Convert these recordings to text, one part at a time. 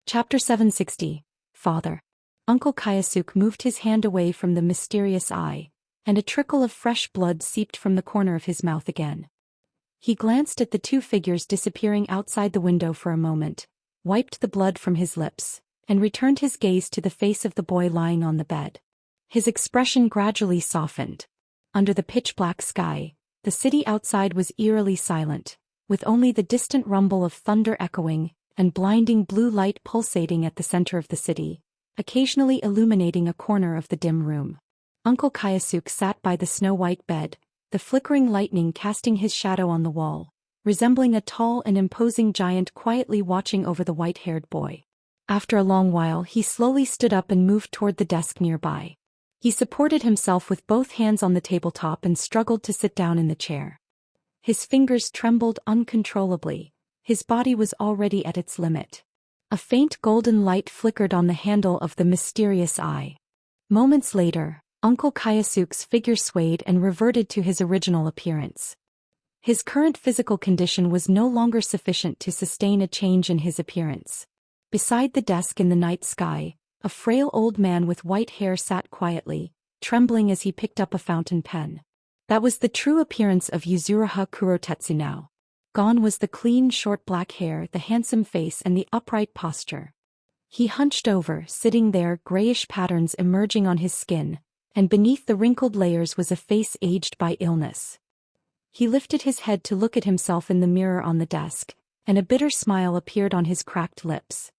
Chapter 760. Father. Uncle Kayasuk moved his hand away from the mysterious eye, and a trickle of fresh blood seeped from the corner of his mouth again. He glanced at the two figures disappearing outside the window for a moment, wiped the blood from his lips, and returned his gaze to the face of the boy lying on the bed. His expression gradually softened. Under the pitch-black sky, the city outside was eerily silent, with only the distant rumble of thunder echoing and blinding blue light pulsating at the center of the city, occasionally illuminating a corner of the dim room. Uncle Kayasuk sat by the snow-white bed, the flickering lightning casting his shadow on the wall, resembling a tall and imposing giant quietly watching over the white-haired boy. After a long while he slowly stood up and moved toward the desk nearby. He supported himself with both hands on the tabletop and struggled to sit down in the chair. His fingers trembled uncontrollably. His body was already at its limit. A faint golden light flickered on the handle of the mysterious eye. Moments later, Uncle Kayasuk's figure swayed and reverted to his original appearance. His current physical condition was no longer sufficient to sustain a change in his appearance. Beside the desk in the night sky, a frail old man with white hair sat quietly, trembling as he picked up a fountain pen. That was the true appearance of Yuzuriha Kurotetsu now. Gone was the clean, short black hair, the handsome face, and the upright posture. He hunched over, sitting there, grayish patterns emerging on his skin, and beneath the wrinkled layers was a face aged by illness. He lifted his head to look at himself in the mirror on the desk, and a bitter smile appeared on his cracked lips.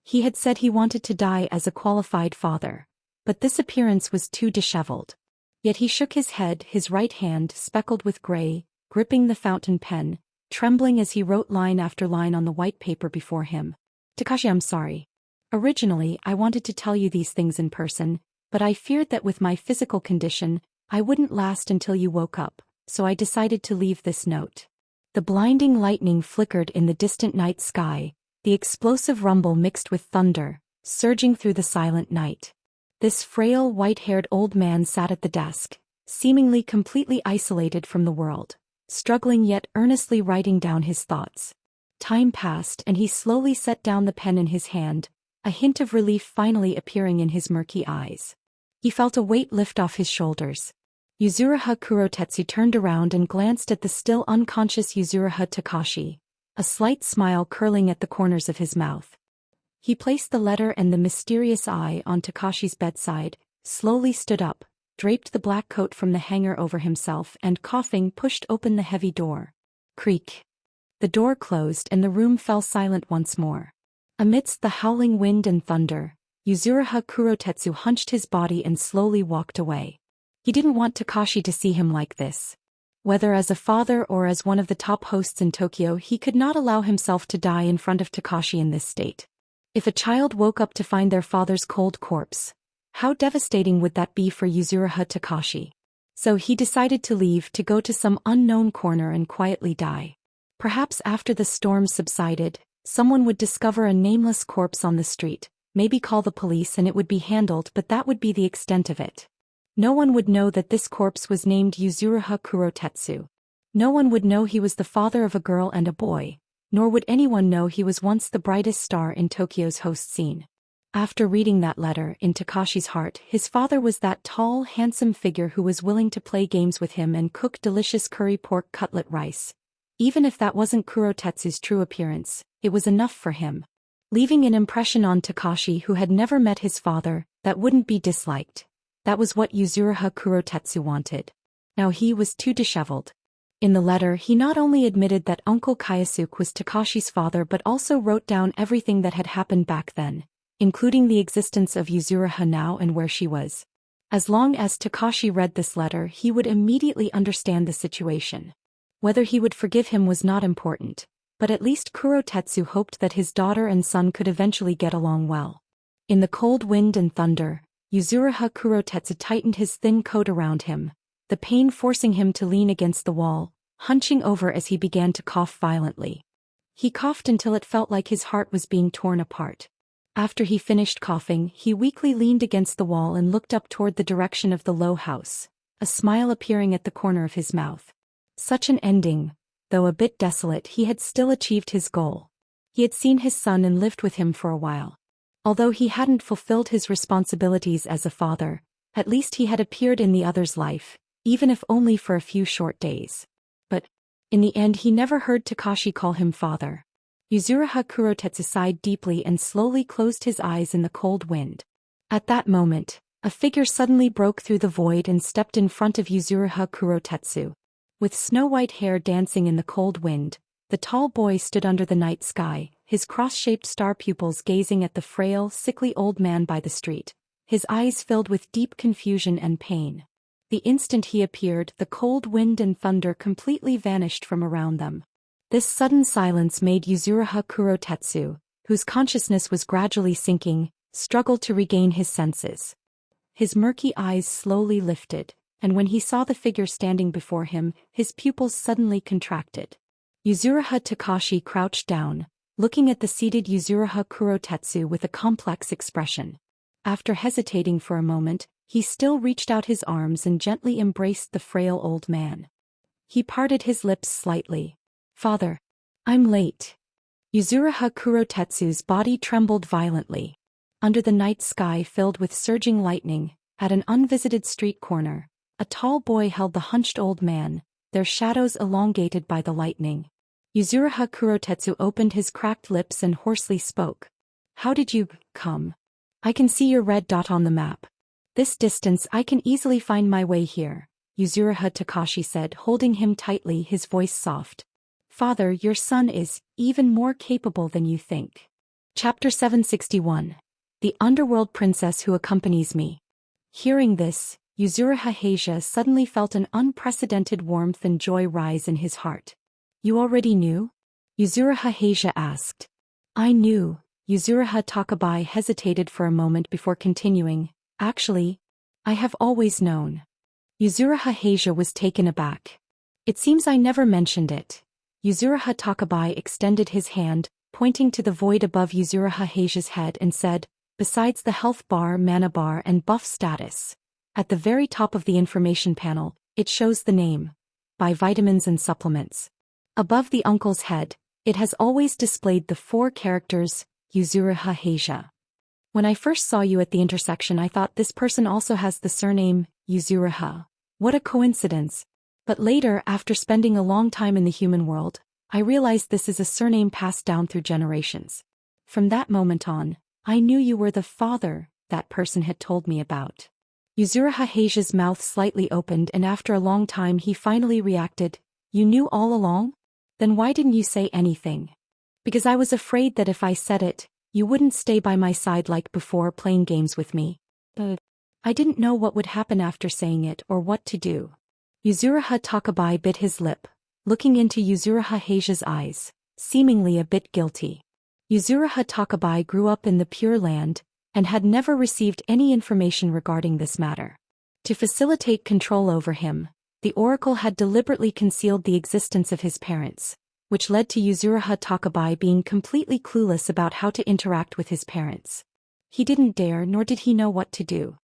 He had said he wanted to die as a qualified father, but this appearance was too disheveled. Yet he shook his head, his right hand, speckled with gray, gripping the fountain pen, trembling as he wrote line after line on the white paper before him. Takashi, I'm sorry. Originally, I wanted to tell you these things in person, but I feared that with my physical condition, I wouldn't last until you woke up, so I decided to leave this note. The blinding lightning flickered in the distant night sky, the explosive rumble mixed with thunder, surging through the silent night. This frail, white-haired old man sat at the desk, seemingly completely isolated from the world, struggling yet earnestly writing down his thoughts. Time passed and he slowly set down the pen in his hand, a hint of relief finally appearing in his murky eyes. He felt a weight lift off his shoulders. Yuzuriha Kurotetsu turned around and glanced at the still unconscious Yuzuriha Takashi, a slight smile curling at the corners of his mouth. He placed the letter and the mysterious eye on Takashi's bedside, slowly stood up, draped the black coat from the hanger over himself and coughing pushed open the heavy door. Creak. The door closed and the room fell silent once more. Amidst the howling wind and thunder, Yuzuriha Kurotetsu hunched his body and slowly walked away. He didn't want Takashi to see him like this. Whether as a father or as one of the top hosts in Tokyo, he could not allow himself to die in front of Takashi in this state. If a child woke up to find their father's cold corpse, how devastating would that be for Yuzuriha Takashi? So he decided to leave to go to some unknown corner and quietly die. Perhaps after the storm subsided, someone would discover a nameless corpse on the street, maybe call the police and it would be handled, but that would be the extent of it. No one would know that this corpse was named Yuzuriha Kurotetsu. No one would know he was the father of a girl and a boy, nor would anyone know he was once the brightest star in Tokyo's host scene. After reading that letter, in Takashi's heart, his father was that tall, handsome figure who was willing to play games with him and cook delicious curry pork cutlet rice. Even if that wasn't Kurotetsu's true appearance, it was enough for him. Leaving an impression on Takashi, who had never met his father, that wouldn't be disliked. That was what Yuzuriha Kurotetsu wanted. Now he was too disheveled. In the letter he not only admitted that Uncle Kayasuk was Takashi's father but also wrote down everything that had happened back then, including the existence of Yuzuriha now and where she was. As long as Takashi read this letter, he would immediately understand the situation. Whether he would forgive him was not important, but at least Kurotetsu hoped that his daughter and son could eventually get along well. In the cold wind and thunder, Yuzuriha Kurotetsu tightened his thin coat around him, the pain forcing him to lean against the wall, hunching over as he began to cough violently. He coughed until it felt like his heart was being torn apart. After he finished coughing, he weakly leaned against the wall and looked up toward the direction of the low house, a smile appearing at the corner of his mouth. Such an ending. Though a bit desolate, he had still achieved his goal. He had seen his son and lived with him for a while. Although he hadn't fulfilled his responsibilities as a father, at least he had appeared in the other's life, even if only for a few short days. But, in the end, he never heard Takashi call him father. Yuzuriha Kurotetsu sighed deeply and slowly closed his eyes in the cold wind. At that moment, a figure suddenly broke through the void and stepped in front of Yuzuriha Kurotetsu. With snow-white hair dancing in the cold wind, the tall boy stood under the night sky, his cross-shaped star pupils gazing at the frail, sickly old man by the street, his eyes filled with deep confusion and pain. The instant he appeared, the cold wind and thunder completely vanished from around them. This sudden silence made Yuzuriha Kurotetsu, whose consciousness was gradually sinking, struggle to regain his senses. His murky eyes slowly lifted, and when he saw the figure standing before him, his pupils suddenly contracted. Yuzuriha Takashi crouched down, looking at the seated Yuzuriha Kurotetsu with a complex expression. After hesitating for a moment, he still reached out his arms and gently embraced the frail old man. He parted his lips slightly. "Father, I'm late." Yuzuriha Kurotetsu's body trembled violently. Under the night sky filled with surging lightning, at an unvisited street corner, a tall boy held the hunched old man, their shadows elongated by the lightning. Yuzuriha Kurotetsu opened his cracked lips and hoarsely spoke. "How did you come? I can see your red dot on the map. This distance I can easily find my way here," Yuzuriha Takashi said, holding him tightly, his voice soft. "Father, your son is even more capable than you think." Chapter 761. The Underworld Princess Who Accompanies Me. Hearing this, Yuzuriha Heija suddenly felt an unprecedented warmth and joy rise in his heart. "You already knew?" Yuzuriha Heija asked. "I knew." Yuzuriha Takabai hesitated for a moment before continuing. "Actually, I have always known." Yuzuriha Heija was taken aback. "It seems I never mentioned it." Yuzuriha Takabai extended his hand, pointing to the void above Yuzuriha Heija's head and said, "Besides the health bar, mana bar and buff status, at the very top of the information panel, it shows the name. Buy vitamins and supplements." Above the uncle's head, it has always displayed the 4 characters, Yuzuriha Heija. "When I first saw you at the intersection, I thought this person also has the surname, Yuzuriha. What a coincidence. But later, after spending a long time in the human world, I realized this is a surname passed down through generations. From that moment on, I knew you were the father that person had told me about." Yuzuriha Heija's mouth slightly opened, and after a long time he finally reacted. "You knew all along? Then why didn't you say anything?" "Because I was afraid that if I said it, you wouldn't stay by my side like before, playing games with me. I didn't know what would happen after saying it or what to do." Yuzuriha Takabai bit his lip, looking into Yuzuriha Heija's eyes, seemingly a bit guilty. Yuzuriha Takabai grew up in the Pure Land, and had never received any information regarding this matter. To facilitate control over him, the Oracle had deliberately concealed the existence of his parents, which led to Yuzuriha Takabai being completely clueless about how to interact with his parents. He didn't dare, nor did he know what to do.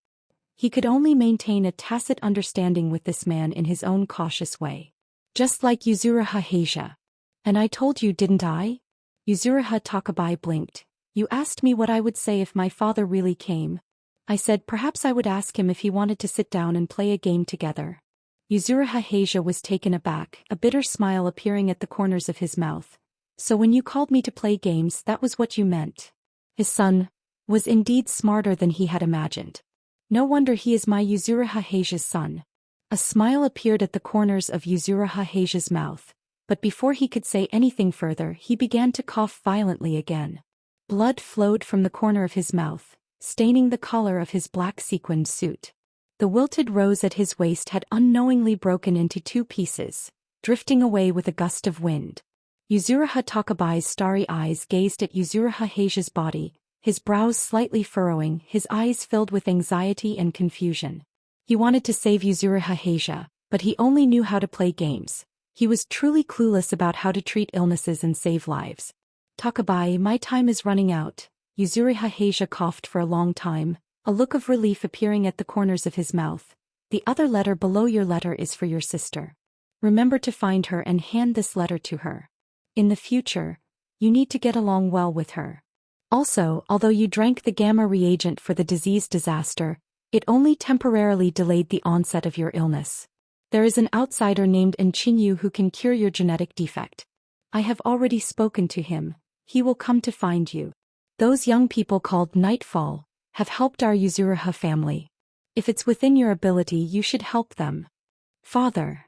He could only maintain a tacit understanding with this man in his own cautious way. Just like Yuzuriha Heija. "And I told you, didn't I?" Yuzuriha Takabai blinked. "You asked me what I would say if my father really came. I said perhaps I would ask him if he wanted to sit down and play a game together." Yuzuriha Heija was taken aback, a bitter smile appearing at the corners of his mouth. "So when you called me to play games, that was what you meant." His son was indeed smarter than he had imagined. "No wonder he is my Yuzuriha Heija's son." A smile appeared at the corners of Yuzuriha Heija's mouth, but before he could say anything further, he began to cough violently again. Blood flowed from the corner of his mouth, staining the collar of his black sequined suit. The wilted rose at his waist had unknowingly broken into 2 pieces, drifting away with a gust of wind. Yuzuriha Takabai's starry eyes gazed at Yuzuriha Heija's body, his brows slightly furrowing, his eyes filled with anxiety and confusion. He wanted to save Yuzuriha Heija, but he only knew how to play games. He was truly clueless about how to treat illnesses and save lives. "Takabai, my time is running out." Yuzuriha Heija coughed for a long time, a look of relief appearing at the corners of his mouth. "The other letter below your letter is for your sister. Remember to find her and hand this letter to her. In the future, You need to get along well with her. Also, although you drank the gamma reagent for the disease disaster, it only temporarily delayed the onset of your illness. There is an outsider named Enchinyu who can cure your genetic defect. I have already spoken to him. He will come to find you. Those young people called Nightfall have helped our Yuzuriha family. If it's within your ability, you should help them. Father.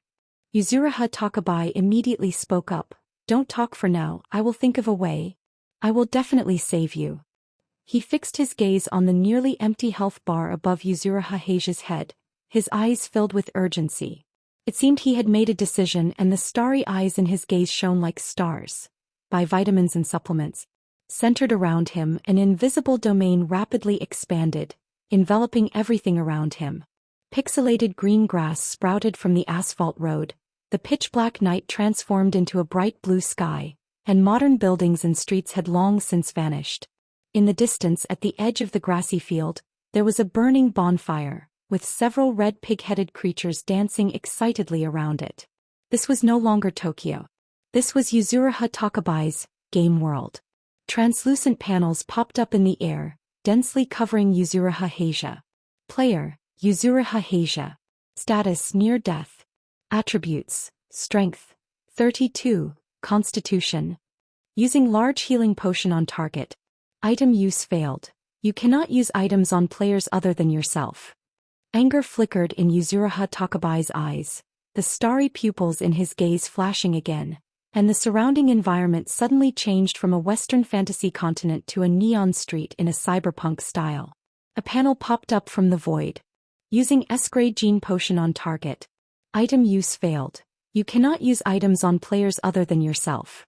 Yuzuriha Takabai immediately spoke up. Don't talk for now, I will think of a way. I will definitely save you. He fixed his gaze on the nearly empty health bar above Yuzuriha Heiji's head, his eyes filled with urgency. It seemed he had made a decision, and the starry eyes in his gaze shone like stars. Buy vitamins and supplements. Centered around him, an invisible domain rapidly expanded, enveloping everything around him. Pixelated green grass sprouted from the asphalt road, the pitch-black night transformed into a bright blue sky, and modern buildings and streets had long since vanished. In the distance at the edge of the grassy field, there was a burning bonfire, with several red pig-headed creatures dancing excitedly around it. This was no longer Tokyo. This was Yuzuriha Takabai's game world. Translucent panels popped up in the air, densely covering Yuzuriha Heija. Player, Yuzuriha Heija. Status near death. Attributes, Strength, 32, Constitution. Using large healing potion on target. Item use failed. You cannot use items on players other than yourself. Anger flickered in Yuzuriha Takabai's eyes, the starry pupils in his gaze flashing again, and the surrounding environment suddenly changed from a Western fantasy continent to a neon street in a cyberpunk style. A panel popped up from the void. Using S-grade gene potion on target. Item use failed. You cannot use items on players other than yourself.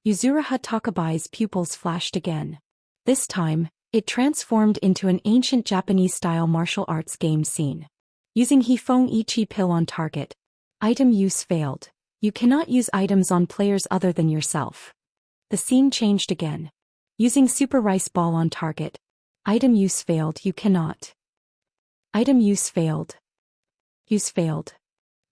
Yuzuriha Takabai's pupils flashed again. This time, it transformed into an ancient Japanese-style martial arts game scene. Using Hifong Ichi pill on target. Item use failed. You cannot use items on players other than yourself. The scene changed again. Using Super Rice Ball on target. Item use failed. You cannot. Item use failed. Use failed.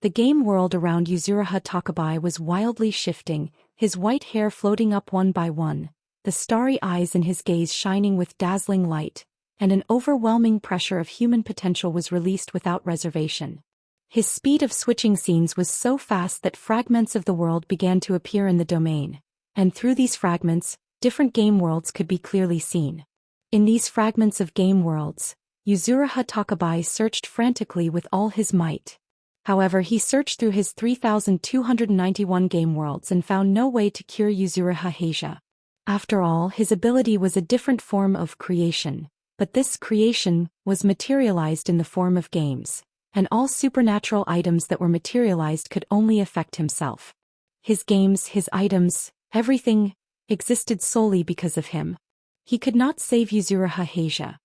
The game world around Yuzuriha Takabai was wildly shifting, his white hair floating up one by one, the starry eyes in his gaze shining with dazzling light, and an overwhelming pressure of human potential was released without reservation. His speed of switching scenes was so fast that fragments of the world began to appear in the domain, and through these fragments, different game worlds could be clearly seen. In these fragments of game worlds, Yuzuriha Takabai searched frantically with all his might. However, he searched through his 3,291 game worlds and found no way to cure Yuzuriha Heija. After all, his ability was a different form of creation, but this creation was materialized in the form of games, and all supernatural items that were materialized could only affect himself. His games, his items, everything, existed solely because of him. He could not save Yuzuriha Heija.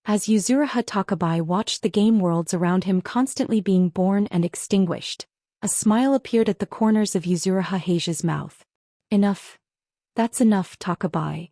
As Yuzuriha Takabai watched the game worlds around him constantly being born and extinguished, a smile appeared at the corners of Yuzuriha Heija's mouth. Enough. That's enough, Takabai.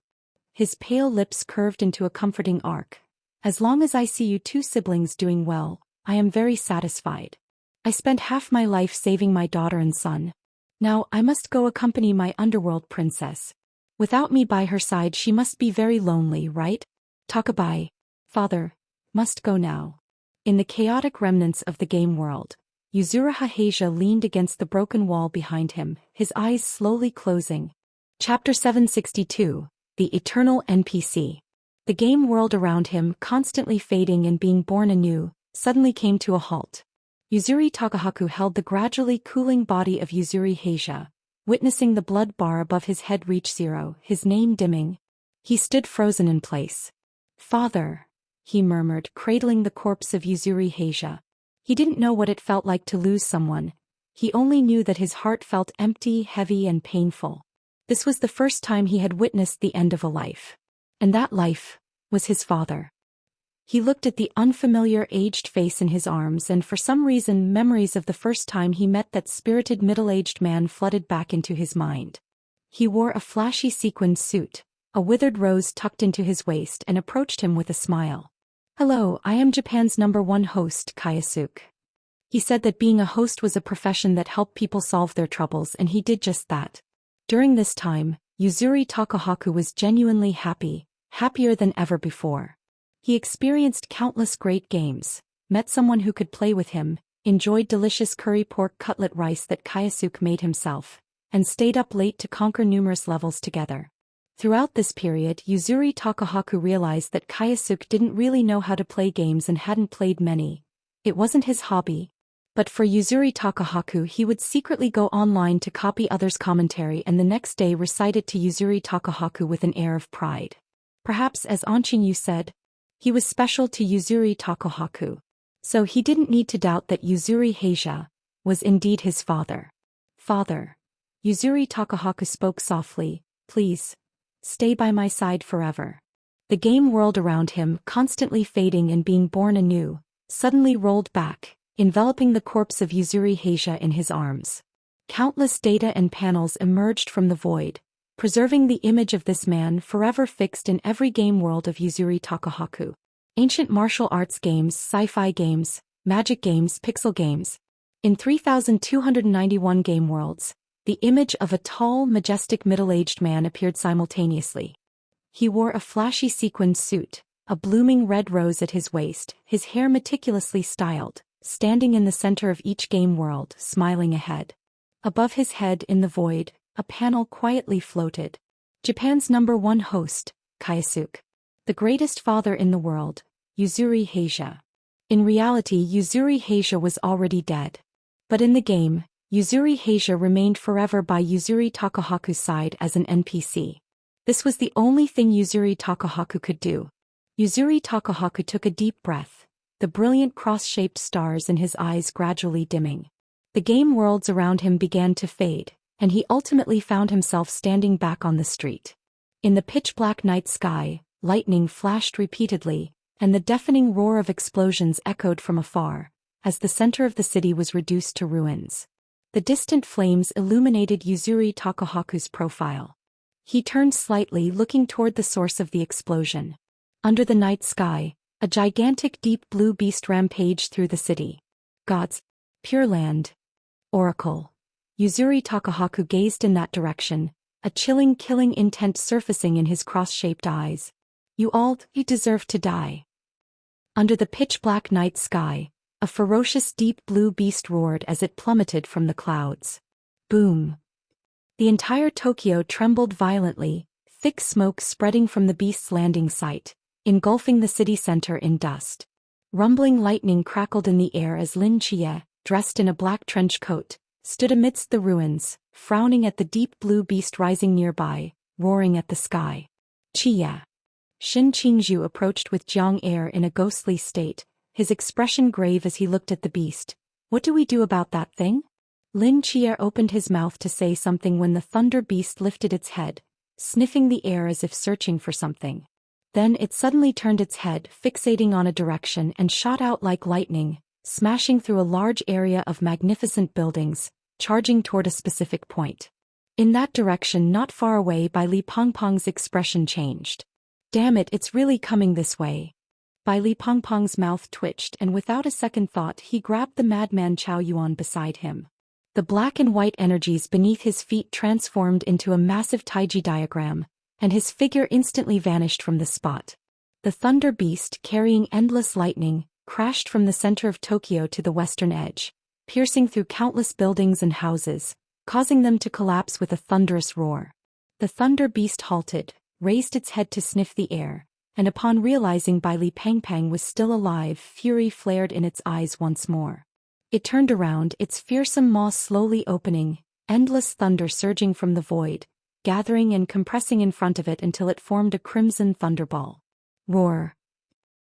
His pale lips curved into a comforting arc. As long as I see you two siblings doing well, I am very satisfied. I spent half my life saving my daughter and son. Now I must go accompany my underworld princess. Without me by her side she must be very lonely, right? Takabai. Father, must go now. In the chaotic remnants of the game world, Yuzuriha Heija leaned against the broken wall behind him, his eyes slowly closing. Chapter 762, The Eternal NPC. The game world around him, constantly fading and being born anew, suddenly came to a halt. Yuzuri Takahaku held the gradually cooling body of Yuzuri Heija, witnessing the blood bar above his head reach zero, his name dimming. He stood frozen in place. Father, he murmured, cradling the corpse of Yuzuri Heija. He didn't know what it felt like to lose someone. He only knew that his heart felt empty, heavy, and painful. This was the first time he had witnessed the end of a life. And that life was his father. He looked at the unfamiliar aged face in his arms, and for some reason memories of the first time he met that spirited middle-aged man flooded back into his mind. He wore a flashy sequined suit, a withered rose tucked into his waist, and approached him with a smile. Hello, I am Japan's #1 host, Kayasuke. He said that being a host was a profession that helped people solve their troubles, and he did just that. During this time, Yuzuri Takahaku was genuinely happy, happier than ever before. He experienced countless great games, met someone who could play with him, enjoyed delicious curry pork cutlet rice that Kayasuke made himself, and stayed up late to conquer numerous levels together. Throughout this period, Yuzuri Takahaku realized that Kayasuke didn't really know how to play games and hadn't played many. It wasn't his hobby. But for Yuzuri Takahaku, he would secretly go online to copy others' commentary and the next day recite it to Yuzuri Takahaku with an air of pride. Perhaps as Anshin Yu said, he was special to Yuzuri Takahaku. So he didn't need to doubt that Yuzuri Heija was indeed his father. Father. Yuzuri Takahaku spoke softly, please, stay by my side forever. The game world around him, constantly fading and being born anew, suddenly rolled back, enveloping the corpse of Yuzuri Heija in his arms. Countless data and panels emerged from the void, preserving the image of this man forever fixed in every game world of Yuzuri Takahaku. Ancient martial arts games, sci-fi games, magic games, pixel games. In 3,291 game worlds, the image of a tall, majestic middle-aged man appeared simultaneously. He wore a flashy sequined suit, a blooming red rose at his waist, his hair meticulously styled, standing in the center of each game world, smiling ahead. Above his head in the void, a panel quietly floated. Japan's #1 host, Kayasuke. The greatest father in the world, Yuzuri Heija. In reality, Yuzuri Heija was already dead. But in the game, Yuzuri Heija remained forever by Yuzuri Takahaku's side as an NPC. This was the only thing Yuzuri Takahaku could do. Yuzuri Takahaku took a deep breath, the brilliant cross-shaped stars in his eyes gradually dimming. The game worlds around him began to fade, and he ultimately found himself standing back on the street. In the pitch-black night sky, lightning flashed repeatedly, and the deafening roar of explosions echoed from afar, as the center of the city was reduced to ruins. The distant flames illuminated Yuzuri Takahaku's profile. He turned slightly, looking toward the source of the explosion. Under the night sky, a gigantic deep blue beast rampaged through the city. Gods. Pure Land. Oracle. Yuzuri Takahaku gazed in that direction, a chilling, killing intent surfacing in his cross-shaped eyes. You deserve to die. Under the pitch-black night sky, a ferocious deep blue beast roared as it plummeted from the clouds. Boom. The entire Tokyo trembled violently, thick smoke spreading from the beast's landing site, engulfing the city center in dust. Rumbling lightning crackled in the air as Lin Chie, dressed in a black trench coat, stood amidst the ruins, frowning at the deep blue beast rising nearby, roaring at the sky. Chie. Shin Qingzhu approached with Jiang air in a ghostly state, his expression grave as he looked at the beast. What do we do about that thing? Lin Chie opened his mouth to say something when the thunder beast lifted its head, sniffing the air as if searching for something. Then it suddenly turned its head, fixating on a direction, and shot out like lightning, smashing through a large area of magnificent buildings, charging toward a specific point. In that direction, not far away by Li Pengpeng's expression changed. Damn it, it's really coming this way. Bai Li Pengpeng's mouth twitched, and without a second thought he grabbed the madman Chao Yuan beside him. The black and white energies beneath his feet transformed into a massive Taiji diagram, and his figure instantly vanished from the spot. The thunder beast, carrying endless lightning, crashed from the center of Tokyo to the western edge, piercing through countless buildings and houses, causing them to collapse with a thunderous roar. The thunder beast halted, raised its head to sniff the air, and upon realizing Bai Li Pengpeng was still alive, fury flared in its eyes once more. It turned around, its fearsome maw slowly opening, endless thunder surging from the void, gathering and compressing in front of it until it formed a crimson thunderball. Roar.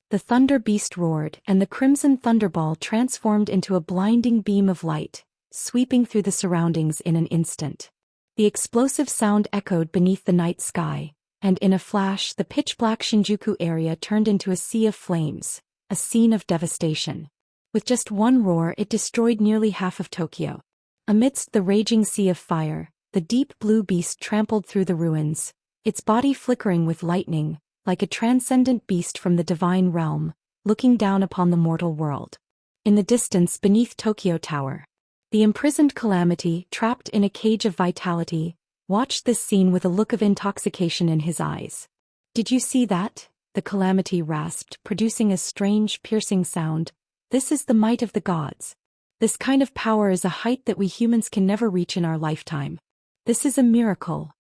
The thunder beast roared, and the crimson thunderball transformed into a blinding beam of light, sweeping through the surroundings in an instant. The explosive sound echoed beneath the night sky, and in a flash the pitch-black Shinjuku area turned into a sea of flames, a scene of devastation. With just one roar it destroyed nearly half of Tokyo. Amidst the raging sea of fire, the deep blue beast trampled through the ruins, its body flickering with lightning, like a transcendent beast from the divine realm, looking down upon the mortal world. In the distance beneath Tokyo Tower, the imprisoned Calamity, trapped in a cage of vitality, watched this scene with a look of intoxication in his eyes. "Did you see that?" the Calamity rasped, producing a strange, piercing sound. "This is the might of the gods. This kind of power is a height that we humans can never reach in our lifetime. This is a miracle."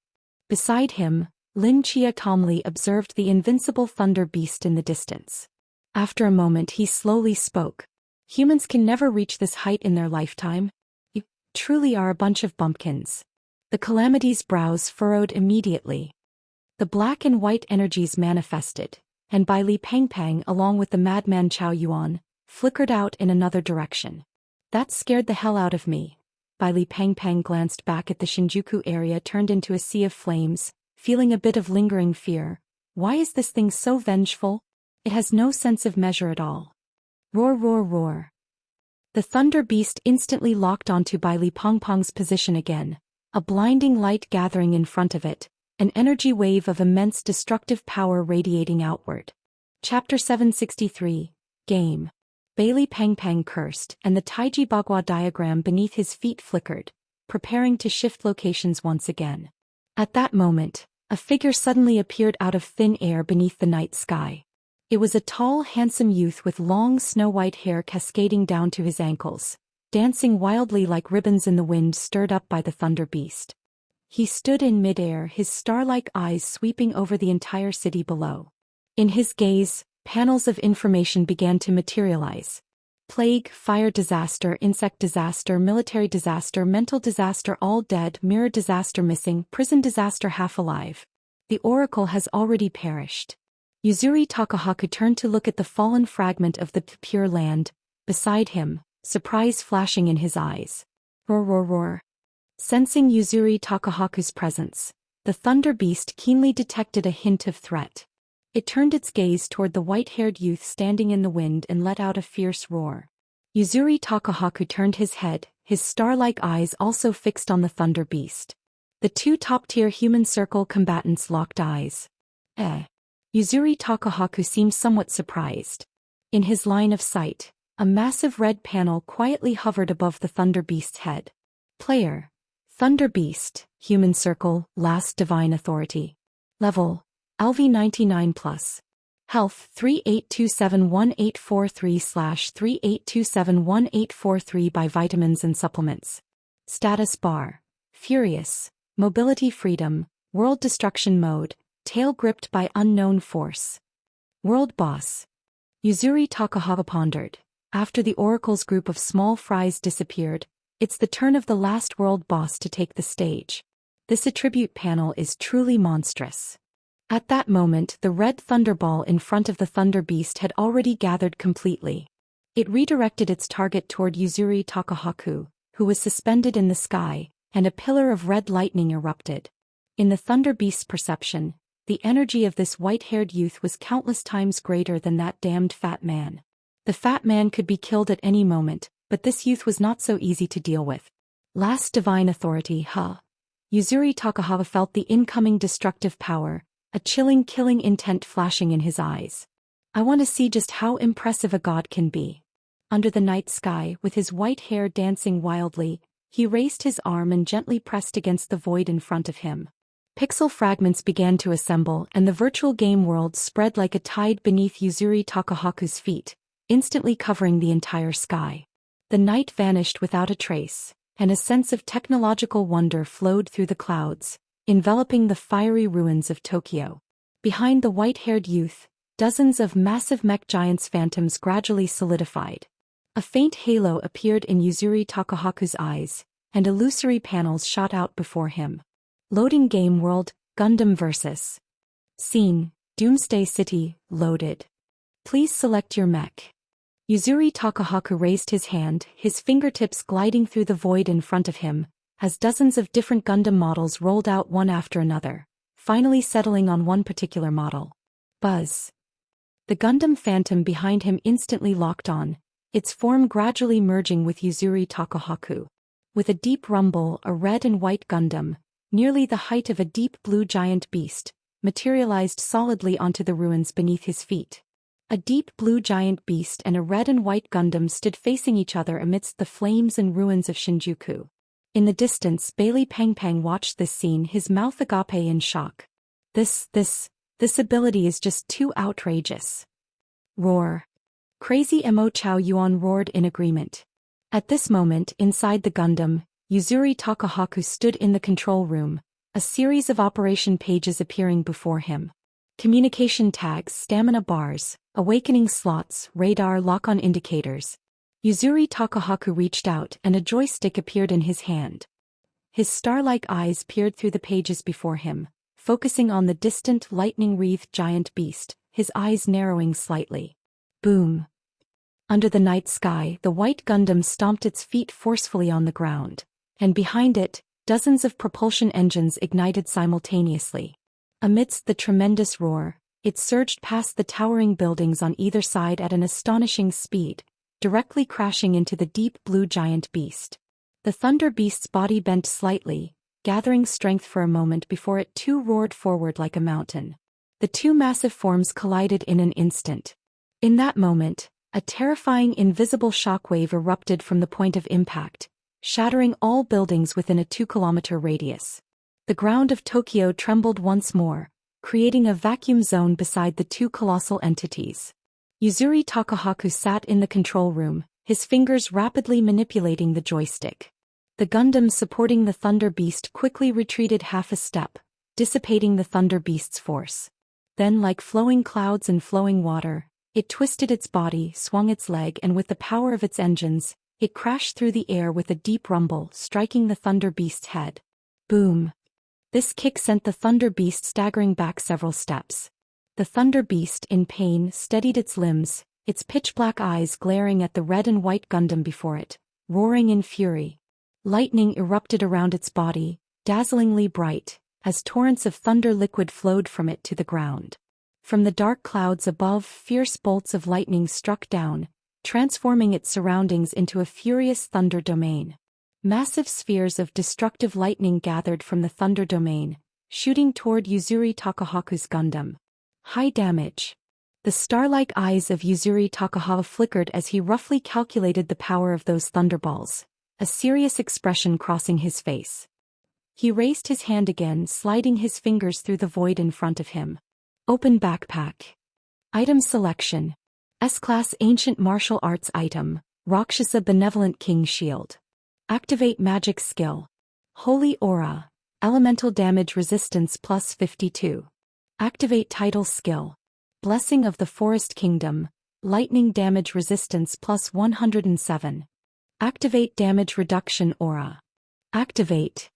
Beside him, Lin Chia calmly observed the invincible thunder beast in the distance. After a moment he slowly spoke. "Humans can never reach this height in their lifetime. You truly are a bunch of bumpkins." The Calamity's brows furrowed immediately. The black and white energies manifested, and Bai Li Pangpang along with the madman Chao Yuan, flickered out in another direction. "That scared the hell out of me." Bai Li Pangpang glanced back at the Shinjuku area turned into a sea of flames, feeling a bit of lingering fear. Why is this thing so vengeful? It has no sense of measure at all. Roar, roar, roar. The thunder beast instantly locked onto Bai Li Pangpang's position again, a blinding light gathering in front of it, an energy wave of immense destructive power radiating outward. Chapter 763, Game. Bai Li Pangpang cursed, and the Taiji Bagua diagram beneath his feet flickered, preparing to shift locations once again. At that moment, a figure suddenly appeared out of thin air beneath the night sky. It was a tall, handsome youth with long snow-white hair cascading down to his ankles, dancing wildly like ribbons in the wind stirred up by the thunder beast. He stood in midair, his star-like eyes sweeping over the entire city below. In his gaze, panels of information began to materialize. Plague, fire disaster, insect disaster, military disaster, mental disaster, all dead, mirror disaster missing, prison disaster half alive. The oracle has already perished. Yuzuri Takahaku turned to look at the fallen fragment of the pure land, beside him, surprise flashing in his eyes. Roar, roar, roar. Sensing Yuzuri Takahaku's presence, the thunder beast keenly detected a hint of threat. It turned its gaze toward the white-haired youth standing in the wind and let out a fierce roar. Yuzuri Takahaku turned his head, his star-like eyes also fixed on the thunder beast. The two top-tier human circle combatants locked eyes. Yuzuri Takahaku seemed somewhat surprised. In his line of sight, a massive red panel quietly hovered above the thunder beast's head. Player. Thunder Beast, Human Circle, Last Divine Authority. Level. LV99+. Health 38271843/38271843 by vitamins and supplements. Status bar. Furious. Mobility freedom. World destruction mode. Tail gripped by unknown force. World boss. Yuzuri Takahaku pondered. After the oracle's group of small fries disappeared, it's the turn of the last world boss to take the stage. This attribute panel is truly monstrous. At that moment, the red thunderball in front of the thunder beast had already gathered completely. It redirected its target toward Yuzuri Takahaku, who was suspended in the sky, and a pillar of red lightning erupted. In the thunder beast's perception, the energy of this white-haired youth was countless times greater than that damned fat man. The fat man could be killed at any moment, but this youth was not so easy to deal with. Last divine authority, Yuzuri Takahaku felt the incoming destructive power, a chilling killing intent flashing in his eyes. I want to see just how impressive a god can be. Under the night sky, with his white hair dancing wildly, he raised his arm and gently pressed against the void in front of him. Pixel fragments began to assemble and the virtual game world spread like a tide beneath Yuzuri Takahaku's feet, instantly covering the entire sky. The night vanished without a trace, and a sense of technological wonder flowed through the clouds, enveloping the fiery ruins of Tokyo. Behind the white-haired youth, dozens of massive mech giants' phantoms gradually solidified. A faint halo appeared in Yuzuri Takahaku's eyes, and illusory panels shot out before him. Loading Game World, Gundam vs. Scene, Doomsday City, loaded. Please select your mech. Yuzuri Takahaku raised his hand, his fingertips gliding through the void in front of him, as dozens of different Gundam models rolled out one after another, finally settling on one particular model. Buzz. The Gundam Phantom behind him instantly locked on, its form gradually merging with Yuzuri Takahaku. With a deep rumble, a red and white Gundam, nearly the height of a deep blue giant beast, materialized solidly onto the ruins beneath his feet. A deep blue giant beast and a red and white Gundam stood facing each other amidst the flames and ruins of Shinjuku. In the distance, Bailey Pang Pang watched this scene, his mouth agape in shock. This ability is just too outrageous. Roar. Crazy Mo Chao Yuan roared in agreement. At this moment, inside the Gundam, Yuzuri Takahaku stood in the control room, a series of operation pages appearing before him. Communication tags, stamina bars, awakening slots, radar lock-on indicators. Yuzuri Takahaku reached out and a joystick appeared in his hand. His star-like eyes peered through the pages before him, focusing on the distant lightning-wreathed giant beast, his eyes narrowing slightly. Boom. Under the night sky, the white Gundam stomped its feet forcefully on the ground, and behind it, dozens of propulsion engines ignited simultaneously. Amidst the tremendous roar, it surged past the towering buildings on either side at an astonishing speed, directly crashing into the deep blue giant beast. The Thunder Beast's body bent slightly, gathering strength for a moment before it too roared forward like a mountain. The two massive forms collided in an instant. In that moment, a terrifying invisible shockwave erupted from the point of impact, shattering all buildings within a 2-kilometer radius. The ground of Tokyo trembled once more, creating a vacuum zone beside the two colossal entities. Yuzuri Takahaku sat in the control room, his fingers rapidly manipulating the joystick. The Gundam supporting the Thunder Beast quickly retreated half a step, dissipating the Thunder Beast's force. Then, like flowing clouds and flowing water, it twisted its body, swung its leg, and with the power of its engines, it crashed through the air with a deep rumble, striking the Thunder Beast's head. Boom. This kick sent the Thunder Beast staggering back several steps. The Thunder Beast, in pain, steadied its limbs, its pitch-black eyes glaring at the red and white Gundam before it, roaring in fury. Lightning erupted around its body, dazzlingly bright, as torrents of thunder liquid flowed from it to the ground. From the dark clouds above, fierce bolts of lightning struck down, transforming its surroundings into a furious thunder domain. Massive spheres of destructive lightning gathered from the thunder domain, shooting toward Yuzuri Takahaku's Gundam. High damage. The star-like eyes of Yuzuri Takahaku flickered as he roughly calculated the power of those thunderballs, a serious expression crossing his face. He raised his hand again, sliding his fingers through the void in front of him. Open backpack. Item selection. S-Class Ancient Martial Arts Item, Rakshasa Benevolent King Shield. Activate Magic Skill. Holy Aura. Elemental Damage Resistance plus 52. Activate Title Skill. Blessing of the Forest Kingdom. Lightning Damage Resistance plus 107. Activate Damage Reduction Aura. Activate.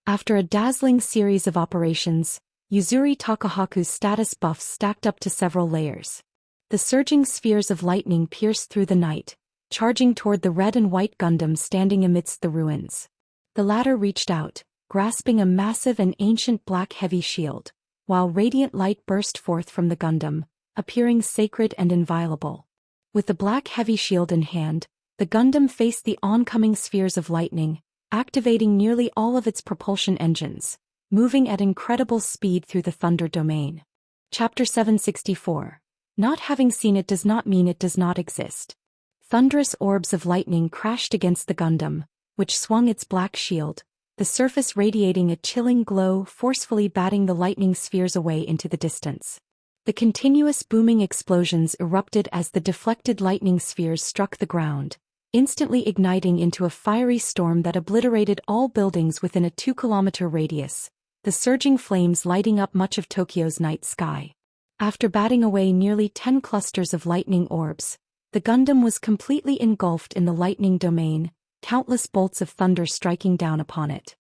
After a dazzling series of operations, Yuzuri Takahaku's status buffs stacked up to several layers. The surging spheres of lightning pierced through the night, charging toward the red and white Gundam standing amidst the ruins. The latter reached out, grasping a massive and ancient black heavy shield, while radiant light burst forth from the Gundam, appearing sacred and inviolable. With the black heavy shield in hand, the Gundam faced the oncoming spheres of lightning, activating nearly all of its propulsion engines, moving at incredible speed through the thunder domain. Chapter 764. Not having seen it does not mean it does not exist. Thunderous orbs of lightning crashed against the Gundam, which swung its black shield, the surface radiating a chilling glow, forcefully batting the lightning spheres away into the distance. The continuous booming explosions erupted as the deflected lightning spheres struck the ground, instantly igniting into a fiery storm that obliterated all buildings within a 2-kilometer radius, the surging flames lighting up much of Tokyo's night sky. After batting away nearly 10 clusters of lightning orbs, the Gundam was completely engulfed in the lightning domain, countless bolts of thunder striking down upon it.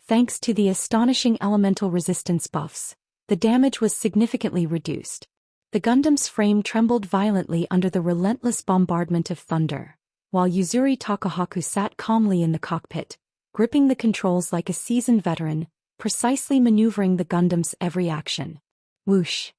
Thanks to the astonishing elemental resistance buffs, the damage was significantly reduced. The Gundam's frame trembled violently under the relentless bombardment of thunder, while Yuzuri Takahaku sat calmly in the cockpit, gripping the controls like a seasoned veteran, precisely maneuvering the Gundam's every action. Whoosh!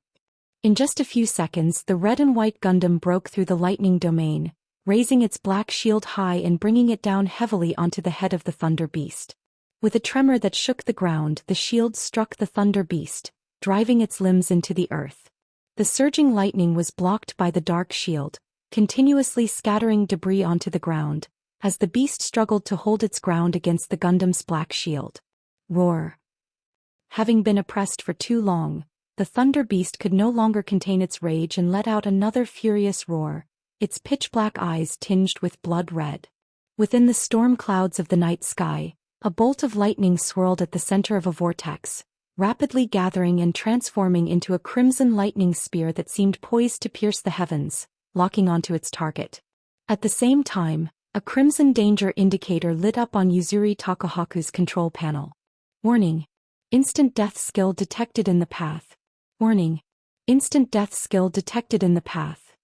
In just a few seconds, the red and white Gundam broke through the lightning domain, raising its black shield high and bringing it down heavily onto the head of the Thunder Beast. With a tremor that shook the ground, the shield struck the Thunder Beast, driving its limbs into the earth. The surging lightning was blocked by the dark shield, continuously scattering debris onto the ground, as the beast struggled to hold its ground against the Gundam's black shield. Roar. Having been oppressed for too long, the Thunder Beast could no longer contain its rage and let out another furious roar, its pitch-black eyes tinged with blood red. Within the storm clouds of the night sky, a bolt of lightning swirled at the center of a vortex, rapidly gathering and transforming into a crimson lightning spear that seemed poised to pierce the heavens, locking onto its target. At the same time, a crimson danger indicator lit up on Yuzuri Takahaku's control panel. Warning. Instant death skill detected in the path. Warning. Instant death skill detected in the path.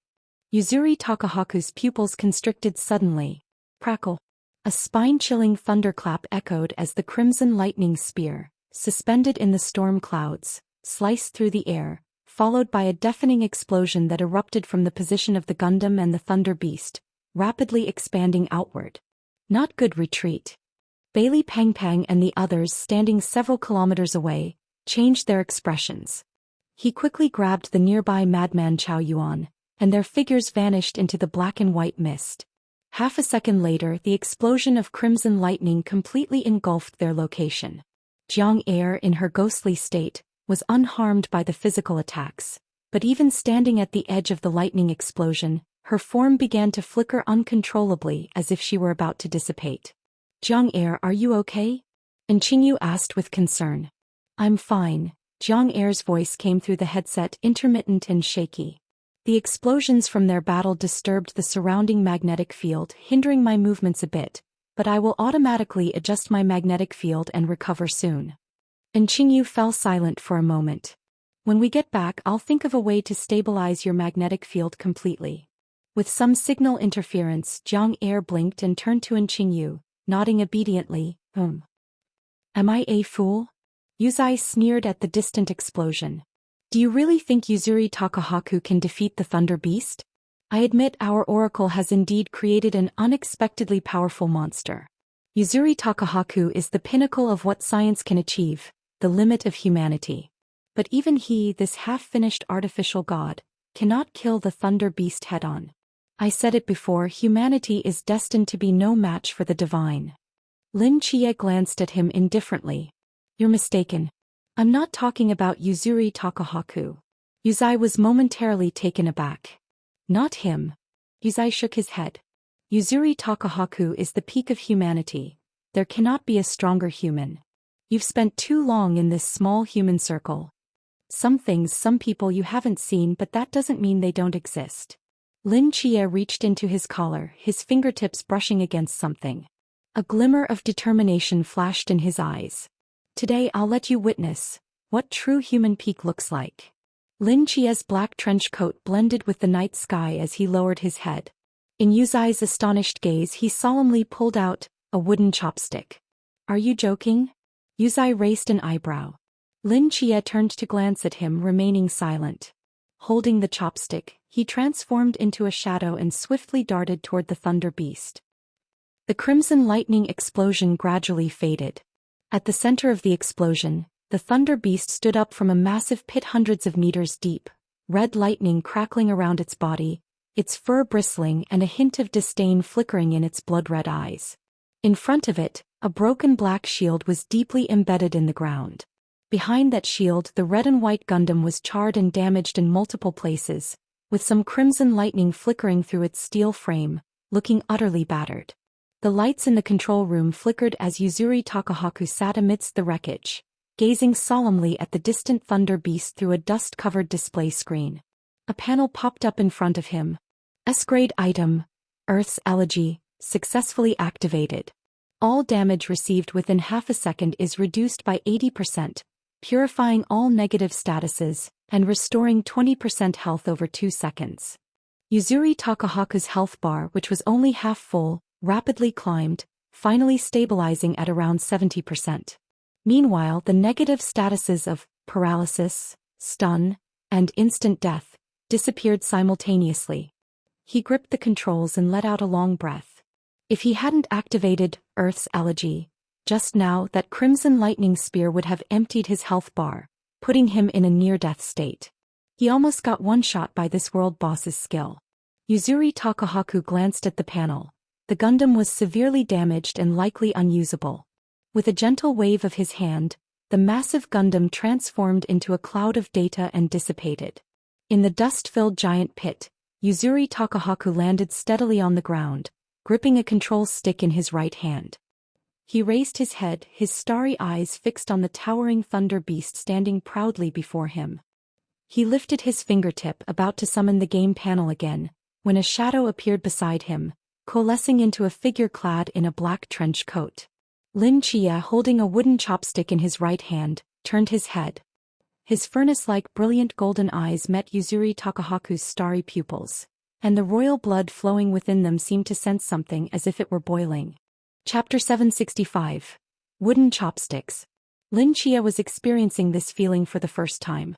Yuzuri Takahaku's pupils constricted suddenly. Crackle. A spine-chilling thunderclap echoed as the crimson lightning spear, suspended in the storm clouds, sliced through the air, followed by a deafening explosion that erupted from the position of the Gundam and the Thunder Beast, rapidly expanding outward. Not good retreat. Bailey Pang and the others standing several kilometers away, changed their expressions. He quickly grabbed the nearby madman Chow Yuan, and their figures vanished into the black and white mist. Half a second later, the explosion of crimson lightning completely engulfed their location. Jiang Er, in her ghostly state, was unharmed by the physical attacks, but even standing at the edge of the lightning explosion, her form began to flicker uncontrollably as if she were about to dissipate. Jiang Er, are you okay? And Qingyu asked with concern. I'm fine. Jiang Er's voice came through the headset, intermittent and shaky. The explosions from their battle disturbed the surrounding magnetic field, hindering my movements a bit, but I will automatically adjust my magnetic field and recover soon. And Qingyu fell silent for a moment. When we get back, I'll think of a way to stabilize your magnetic field completely. With some signal interference, Jiang Er blinked and turned to Qingyu, nodding obediently. Am I a fool? Yuzai sneered at the distant explosion. Do you really think Yuzuri Takahaku can defeat the Thunder Beast? I admit our oracle has indeed created an unexpectedly powerful monster. Yuzuri Takahaku is the pinnacle of what science can achieve, the limit of humanity. But even he, this half-finished artificial god, cannot kill the Thunder Beast head-on. I said it before, humanity is destined to be no match for the divine. Lin Chie glanced at him indifferently. You're mistaken. I'm not talking about Yuzuri Takahaku. Yuzai was momentarily taken aback. Not him. Yuzai shook his head. Yuzuri Takahaku is the peak of humanity. There cannot be a stronger human. You've spent too long in this small human circle. Some things, some people you haven't seen, but that doesn't mean they don't exist. Lin Chie reached into his collar, his fingertips brushing against something. A glimmer of determination flashed in his eyes. Today I'll let you witness what true human peak looks like. Lin Chie's black trench coat blended with the night sky as he lowered his head. In Yuzai's astonished gaze, he solemnly pulled out a wooden chopstick. Are you joking? Yuzai raised an eyebrow. Lin Chie turned to glance at him, remaining silent. Holding the chopstick, he transformed into a shadow and swiftly darted toward the Thunder Beast. The crimson lightning explosion gradually faded. At the center of the explosion, the Thunder Beast stood up from a massive pit hundreds of meters deep, red lightning crackling around its body, its fur bristling and a hint of disdain flickering in its blood-red eyes. In front of it, a broken black shield was deeply embedded in the ground. Behind that shield, the red and white Gundam was charred and damaged in multiple places, with some crimson lightning flickering through its steel frame, looking utterly battered. The lights in the control room flickered as Yuzuri Takahaku sat amidst the wreckage, gazing solemnly at the distant Thunder Beast through a dust-covered display screen. A panel popped up in front of him. S-grade item, Earth's Elegy, successfully activated. All damage received within half a second is reduced by 80%, purifying all negative statuses, and restoring 20% health over 2 seconds. Yuzuri Takahaku's health bar, which was only half full, rapidly climbed, finally stabilizing at around 70%. Meanwhile, the negative statuses of paralysis, stun, and instant death disappeared simultaneously. He gripped the controls and let out a long breath. If he hadn't activated Earth's Elegy, just now that crimson lightning spear would have emptied his health bar, putting him in a near-death state. He almost got one-shot by this world boss's skill. Yuzuri Takahaku glanced at the panel. the Gundam was severely damaged and likely unusable. With a gentle wave of his hand, the massive Gundam transformed into a cloud of data and dissipated. In the dust-filled giant pit, Yuzuri Takahaku landed steadily on the ground, gripping a control stick in his right hand. He raised his head, his starry eyes fixed on the towering thunder beast standing proudly before him. He lifted his fingertip about to summon the game panel again, when a shadow appeared beside him, coalescing into a figure clad in a black trench coat. Lin Chia, holding a wooden chopstick in his right hand, turned his head. His furnace-like brilliant golden eyes met Yuzuri Takahaku's starry pupils, and the royal blood flowing within them seemed to sense something as if it were boiling. Chapter 765. Wooden Chopsticks. Lin Chia was experiencing this feeling for the first time.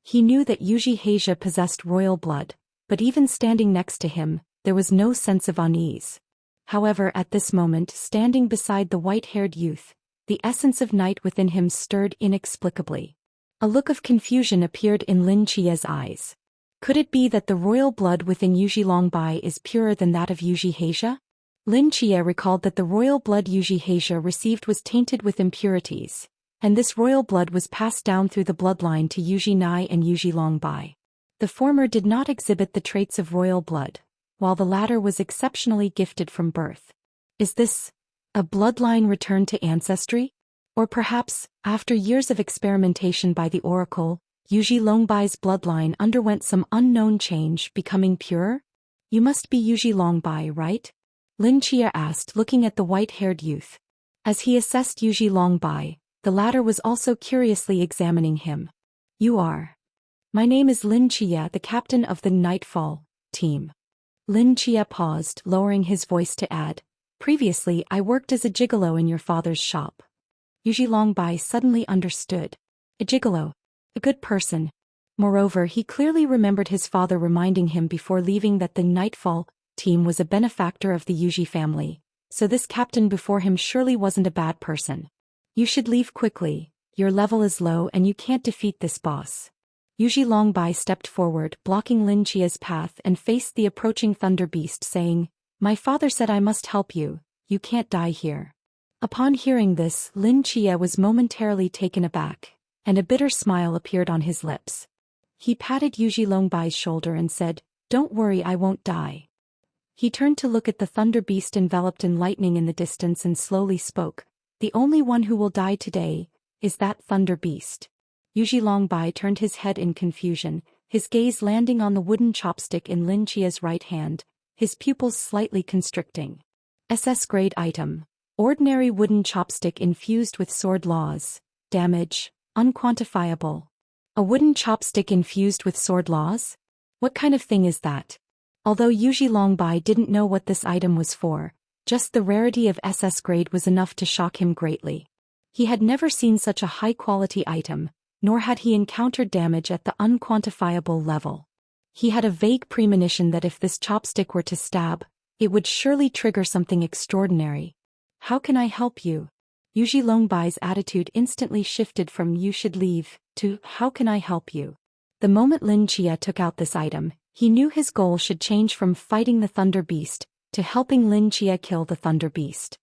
He knew that Yuji Heija possessed royal blood, but even standing next to him, there was no sense of unease. However, at this moment, standing beside the white-haired youth, the essence of night within him stirred inexplicably. A look of confusion appeared in Lin Chia's eyes. Could it be that the royal blood within Yuji Longbai is purer than that of Yuji Heija? Lin Chia recalled that the royal blood Yuji Heija received was tainted with impurities, and this royal blood was passed down through the bloodline to Yuji Nai and Yuji Longbai. The former did not exhibit the traits of royal blood, while the latter was exceptionally gifted from birth. Is this a bloodline return to ancestry? Or perhaps, after years of experimentation by the Oracle, Yuji Longbai's bloodline underwent some unknown change, becoming purer? You must be Yuji Longbai, right? Lin Chia asked, looking at the white-haired youth. As he assessed Yuji Longbai, the latter was also curiously examining him. You are. My name is Lin Chia, the captain of the Nightfall team. Lin Chia paused, lowering his voice to add, previously I worked as a gigolo in your father's shop. Yuji Longbai suddenly understood. A gigolo. A good person. Moreover, he clearly remembered his father reminding him before leaving that the Nightfall team was a benefactor of the Yuji family, so this captain before him surely wasn't a bad person. You should leave quickly, your level is low and you can't defeat this boss. Yuji Longbai stepped forward, blocking Lin Chia's path, and faced the approaching thunder beast, saying, My father said I must help you, you can't die here. Upon hearing this, Lin Chia was momentarily taken aback, and a bitter smile appeared on his lips. He patted Yuji Longbai's shoulder and said, Don't worry, I won't die. He turned to look at the thunder beast enveloped in lightning in the distance and slowly spoke, The only one who will die today is that thunder beast. Yuji Longbai turned his head in confusion, his gaze landing on the wooden chopstick in Lin Chia's right hand, his pupils slightly constricting. SS grade item. Ordinary wooden chopstick infused with sword laws. Damage, unquantifiable. A wooden chopstick infused with sword laws? What kind of thing is that? Although Yuji Longbai didn't know what this item was for, just the rarity of SS grade was enough to shock him greatly. He had never seen such a high-quality item, nor had he encountered damage at the unquantifiable level. He had a vague premonition that if this chopstick were to stab, it would surely trigger something extraordinary. How can I help you? Yuji Longbai's attitude instantly shifted from you should leave to how can I help you? The moment Lin Chia took out this item, he knew his goal should change from fighting the Thunder Beast to helping Lin Chia kill the Thunder Beast.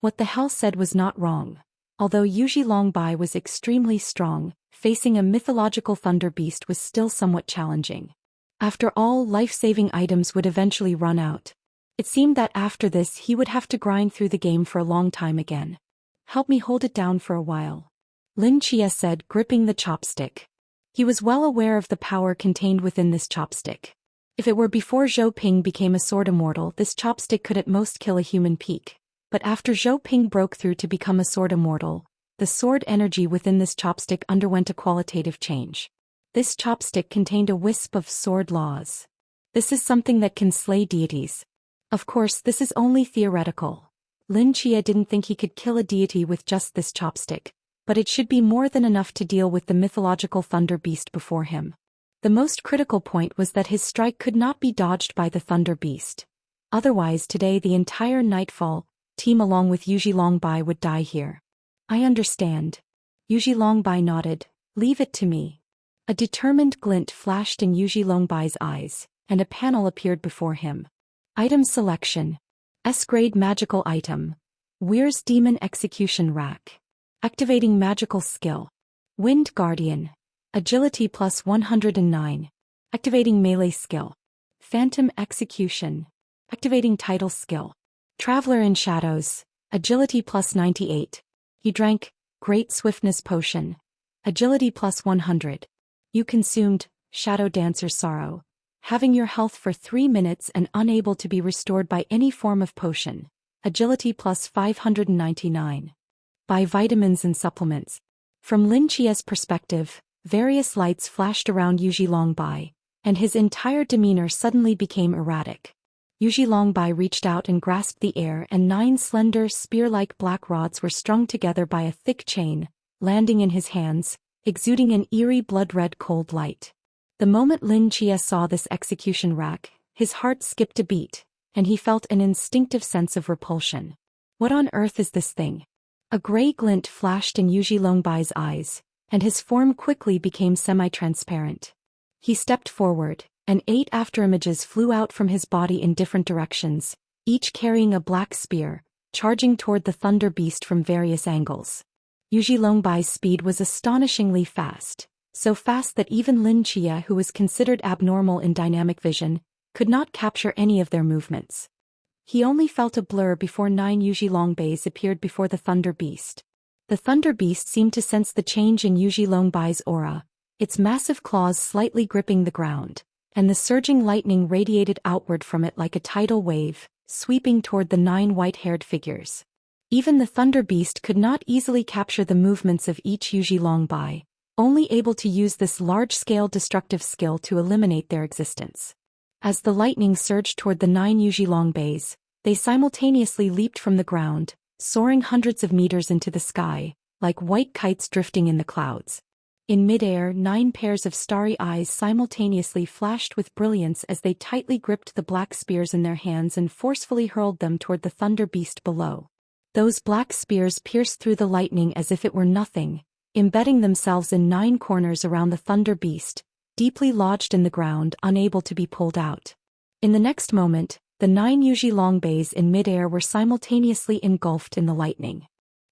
What the hell said was not wrong. Although Yuji Longbai was extremely strong, facing a mythological thunder beast was still somewhat challenging. After all, life-saving items would eventually run out. It seemed that after this he would have to grind through the game for a long time again. Help me hold it down for a while. Lin Chia said, gripping the chopstick. He was well aware of the power contained within this chopstick. If it were before Zhou Ping became a sword immortal, this chopstick could at most kill a human peak. But after Zhou Ping broke through to become a sword immortal, the sword energy within this chopstick underwent a qualitative change. This chopstick contained a wisp of sword laws. This is something that can slay deities. Of course, this is only theoretical. Lin Chia didn't think he could kill a deity with just this chopstick, but it should be more than enough to deal with the mythological thunder beast before him. The most critical point was that his strike could not be dodged by the thunder beast. Otherwise, today the entire Nightfall team along with Yuji Longbai would die here. I understand. Yuji Longbai nodded. Leave it to me. A determined glint flashed in Yuji Longbai's eyes, and a panel appeared before him. Item selection. S-grade magical item. Weir's Demon Execution Rack. Activating magical skill. Wind Guardian. Agility plus 109. Activating melee skill. Phantom Execution. Activating title skill. Traveler in Shadows. Agility plus 98. You drank Great Swiftness Potion. Agility plus 100. You consumed Shadow Dancer's Sorrow, having your health for 3 minutes and unable to be restored by any form of potion. Agility plus 599. Buy vitamins and supplements. From Lin Chia's perspective, various lights flashed around Yuji Longbai, and his entire demeanor suddenly became erratic. Yuji Longbai reached out and grasped the air, and 9 slender, spear-like black rods were strung together by a thick chain, landing in his hands, exuding an eerie blood-red cold light. The moment Lin Chia saw this execution rack, his heart skipped a beat, and he felt an instinctive sense of repulsion. What on earth is this thing? A gray glint flashed in Yuji Longbai's eyes, and his form quickly became semi-transparent. He stepped forward, and 8 afterimages flew out from his body in different directions, each carrying a black spear, charging toward the Thunder Beast from various angles. Yuji Longbai's speed was astonishingly fast, so fast that even Lin Chia, who was considered abnormal in dynamic vision, could not capture any of their movements. He only felt a blur before 9 Yuji Longbais appeared before the Thunder Beast. The Thunder Beast seemed to sense the change in Yuji Longbai's aura, its massive claws slightly gripping the ground, and the surging lightning radiated outward from it like a tidal wave, sweeping toward the 9 white-haired figures. Even the Thunder Beast could not easily capture the movements of each Yuji Longbai, only able to use this large-scale destructive skill to eliminate their existence. As the lightning surged toward the 9 Yuji Longbais, they simultaneously leaped from the ground, soaring hundreds of meters into the sky, like white kites drifting in the clouds. In midair, 9 pairs of starry eyes simultaneously flashed with brilliance as they tightly gripped the black spears in their hands and forcefully hurled them toward the Thunder Beast below. Those black spears pierced through the lightning as if it were nothing, embedding themselves in 9 corners around the Thunder Beast, deeply lodged in the ground, unable to be pulled out. In the next moment, the 9 Yuji Longbays in midair were simultaneously engulfed in the lightning.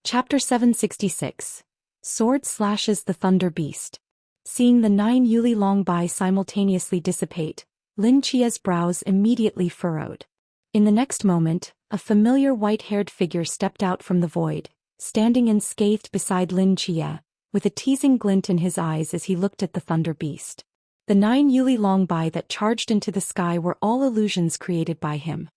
Chapter 766. Sword slashes the Thunder Beast. Seeing the 9 Yuji Longbai simultaneously dissipate, Lin Chia's brows immediately furrowed. In the next moment, a familiar white-haired figure stepped out from the void, standing unscathed beside Lin Chia, with a teasing glint in his eyes as he looked at the Thunder Beast. The 9 Yuji Longbai that charged into the sky were all illusions created by him.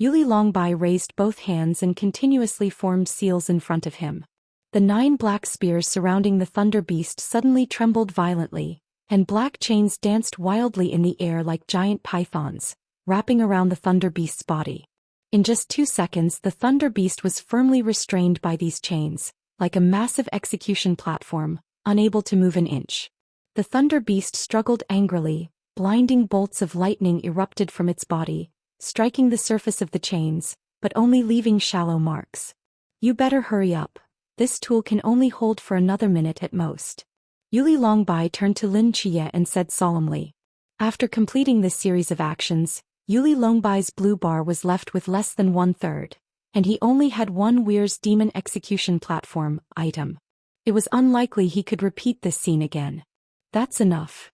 Yuji Longbai raised both hands and continuously formed seals in front of him. The 9 black spears surrounding the Thunder Beast suddenly trembled violently, and black chains danced wildly in the air like giant pythons, wrapping around the Thunder Beast's body. In just 2 seconds, the Thunder Beast was firmly restrained by these chains, like a massive execution platform, unable to move an inch. The Thunder Beast struggled angrily, blinding bolts of lightning erupted from its body, striking the surface of the chains, but only leaving shallow marks. "You better hurry up. This tool can only hold for another minute at most." Yuji Longbai turned to Lin Chia and said solemnly. After completing this series of actions, Yuji Longbai's blue bar was left with less than 1/3, and he only had 1 Weir's Demon Execution Platform item. It was unlikely he could repeat this scene again. "That's enough."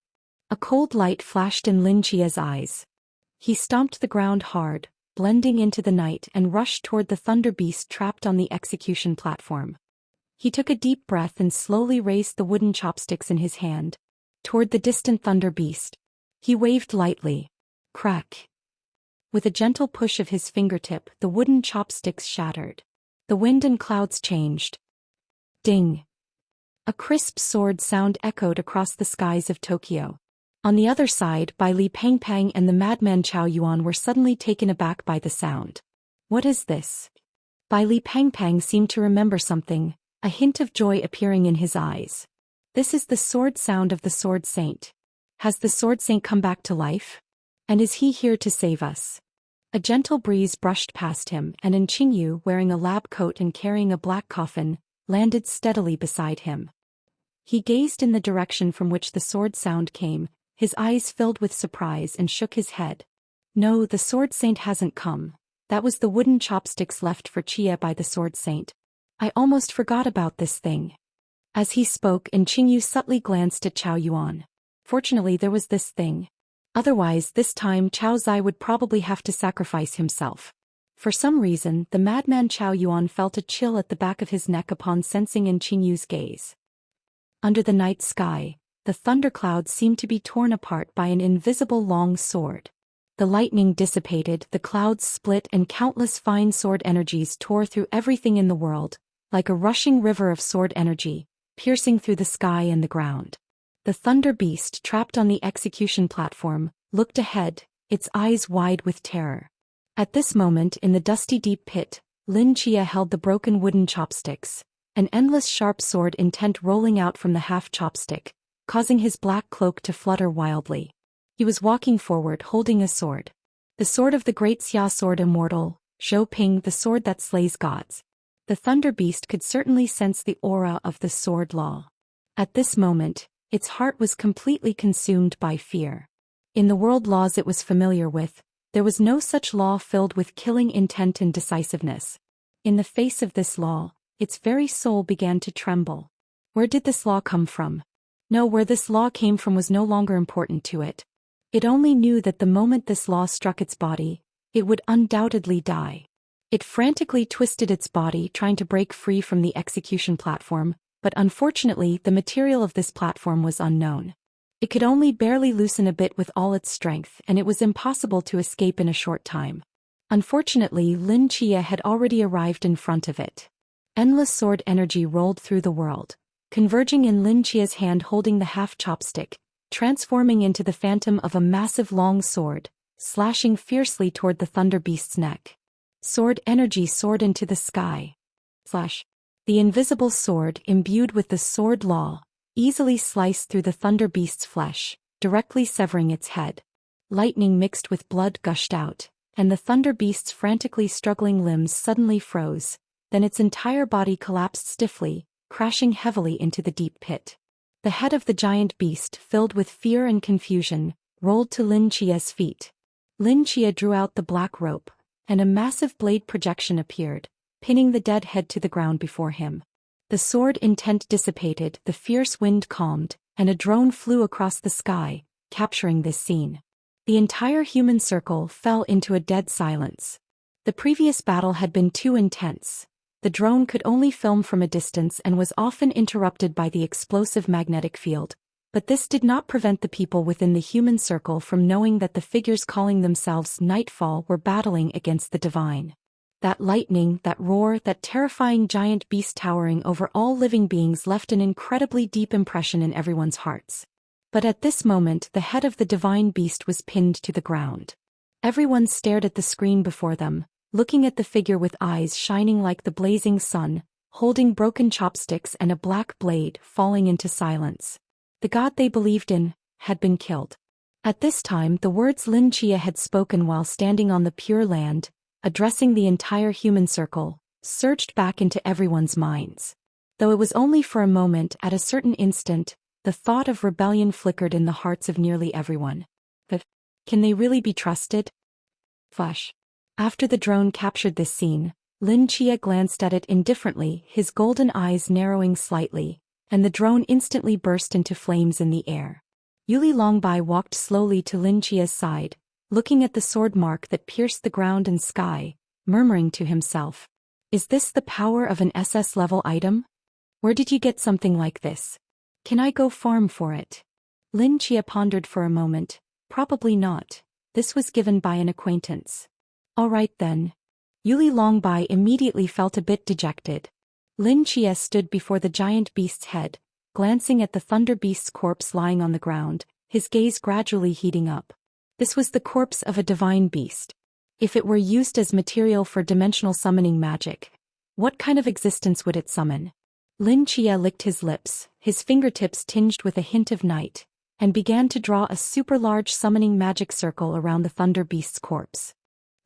A cold light flashed in Lin Chia's eyes. He stomped the ground hard, blending into the night, and rushed toward the Thunder Beast trapped on the execution platform. He took a deep breath and slowly raised the wooden chopsticks in his hand toward the distant Thunder Beast. He waved lightly. Crack. With a gentle push of his fingertip, the wooden chopsticks shattered. The wind and clouds changed. Ding. A crisp sword sound echoed across the skies of Tokyo. On the other side, Bai Li Pangpang and the madman Chao Yuan were suddenly taken aback by the sound. "What is this?" Bai Li Pangpang seemed to remember something, a hint of joy appearing in his eyes. "This is the sword sound of the Sword Saint. Has the Sword Saint come back to life? And is he here to save us?" A gentle breeze brushed past him, and Qingyu, wearing a lab coat and carrying a black coffin, landed steadily beside him. He gazed in the direction from which the sword sound came, his eyes filled with surprise, and shook his head. "No, the Sword Saint hasn't come. That was the wooden chopsticks left for Chia by the sword saint. I almost forgot about this thing. As he spoke, and Qingyu subtly glanced at Chao Yuan. Fortunately there was this thing. Otherwise this time Chao Zai would probably have to sacrifice himself. For some reason, the madman Chao Yuan felt a chill at the back of his neck upon sensing in Qingyu's gaze. Under the night sky, the thunderclouds seemed to be torn apart by an invisible long sword. The lightning dissipated, the clouds split, and countless fine sword energies tore through everything in the world, like a rushing river of sword energy, piercing through the sky and the ground. The thunder beast, trapped on the execution platform, looked ahead, its eyes wide with terror. At this moment in the dusty deep pit, Lin Chia held the broken wooden chopsticks, an endless sharp sword intent rolling out from the half chopstick, causing his black cloak to flutter wildly. He was walking forward holding a sword. The sword of the great Xia sword immortal, Zhou Ping, the sword that slays gods. The thunder beast could certainly sense the aura of the sword law. At this moment, its heart was completely consumed by fear. In the world laws it was familiar with, there was no such law filled with killing intent and decisiveness. In the face of this law, its very soul began to tremble. Where did this law come from? No, where this law came from was no longer important to it. It only knew that the moment this law struck its body, it would undoubtedly die. It frantically twisted its body trying to break free from the execution platform, but unfortunately the material of this platform was unknown. It could only barely loosen a bit with all its strength, and it was impossible to escape in a short time. Unfortunately, Lin Chia had already arrived in front of it. Endless sword energy rolled through the world, converging in Lin Chia's hand holding the half chopstick, transforming into the phantom of a massive long sword, slashing fiercely toward the thunder beast's neck. Sword energy soared into the sky. Slash. The invisible sword, imbued with the sword law, easily sliced through the thunder beast's flesh, directly severing its head. Lightning mixed with blood gushed out, and the thunder beast's frantically struggling limbs suddenly froze, then its entire body collapsed stiffly, crashing heavily into the deep pit. The head of the giant beast, filled with fear and confusion, rolled to Lin Chia's feet. Lin Chia drew out the black rope, and a massive blade projection appeared, pinning the dead head to the ground before him. The sword intent dissipated, the fierce wind calmed, and a drone flew across the sky, capturing this scene. The entire human circle fell into a dead silence. The previous battle had been too intense. The drone could only film from a distance and was often interrupted by the explosive magnetic field, but this did not prevent the people within the human circle from knowing that the figures calling themselves Nightfall were battling against the divine. That lightning, that roar, that terrifying giant beast towering over all living beings left an incredibly deep impression in everyone's hearts. But at this moment the head of the divine beast was pinned to the ground. Everyone stared at the screen before them, looking at the figure with eyes shining like the blazing sun, holding broken chopsticks and a black blade, falling into silence. The god they believed in had been killed. At this time the words Lin Chia had spoken while standing on the Pure Land, addressing the entire human circle, surged back into everyone's minds. Though it was only for a moment, at a certain instant, the thought of rebellion flickered in the hearts of nearly everyone. But can they really be trusted? Flash. After the drone captured this scene, Lin Chia glanced at it indifferently, his golden eyes narrowing slightly, and the drone instantly burst into flames in the air. Yuli Longbai walked slowly to Lin Chia's side, looking at the sword mark that pierced the ground and sky, murmuring to himself, "Is this the power of an SS-level item? Where did you get something like this? Can I go farm for it?" Lin Chia pondered for a moment. Probably not. This was given by an acquaintance. All right then. Yuli Longbai immediately felt a bit dejected. Lin Chia stood before the giant beast's head, glancing at the thunder beast's corpse lying on the ground, his gaze gradually heating up. This was the corpse of a divine beast. If it were used as material for dimensional summoning magic, what kind of existence would it summon? Lin Chia licked his lips, his fingertips tinged with a hint of night, and began to draw a super large summoning magic circle around the thunder beast's corpse.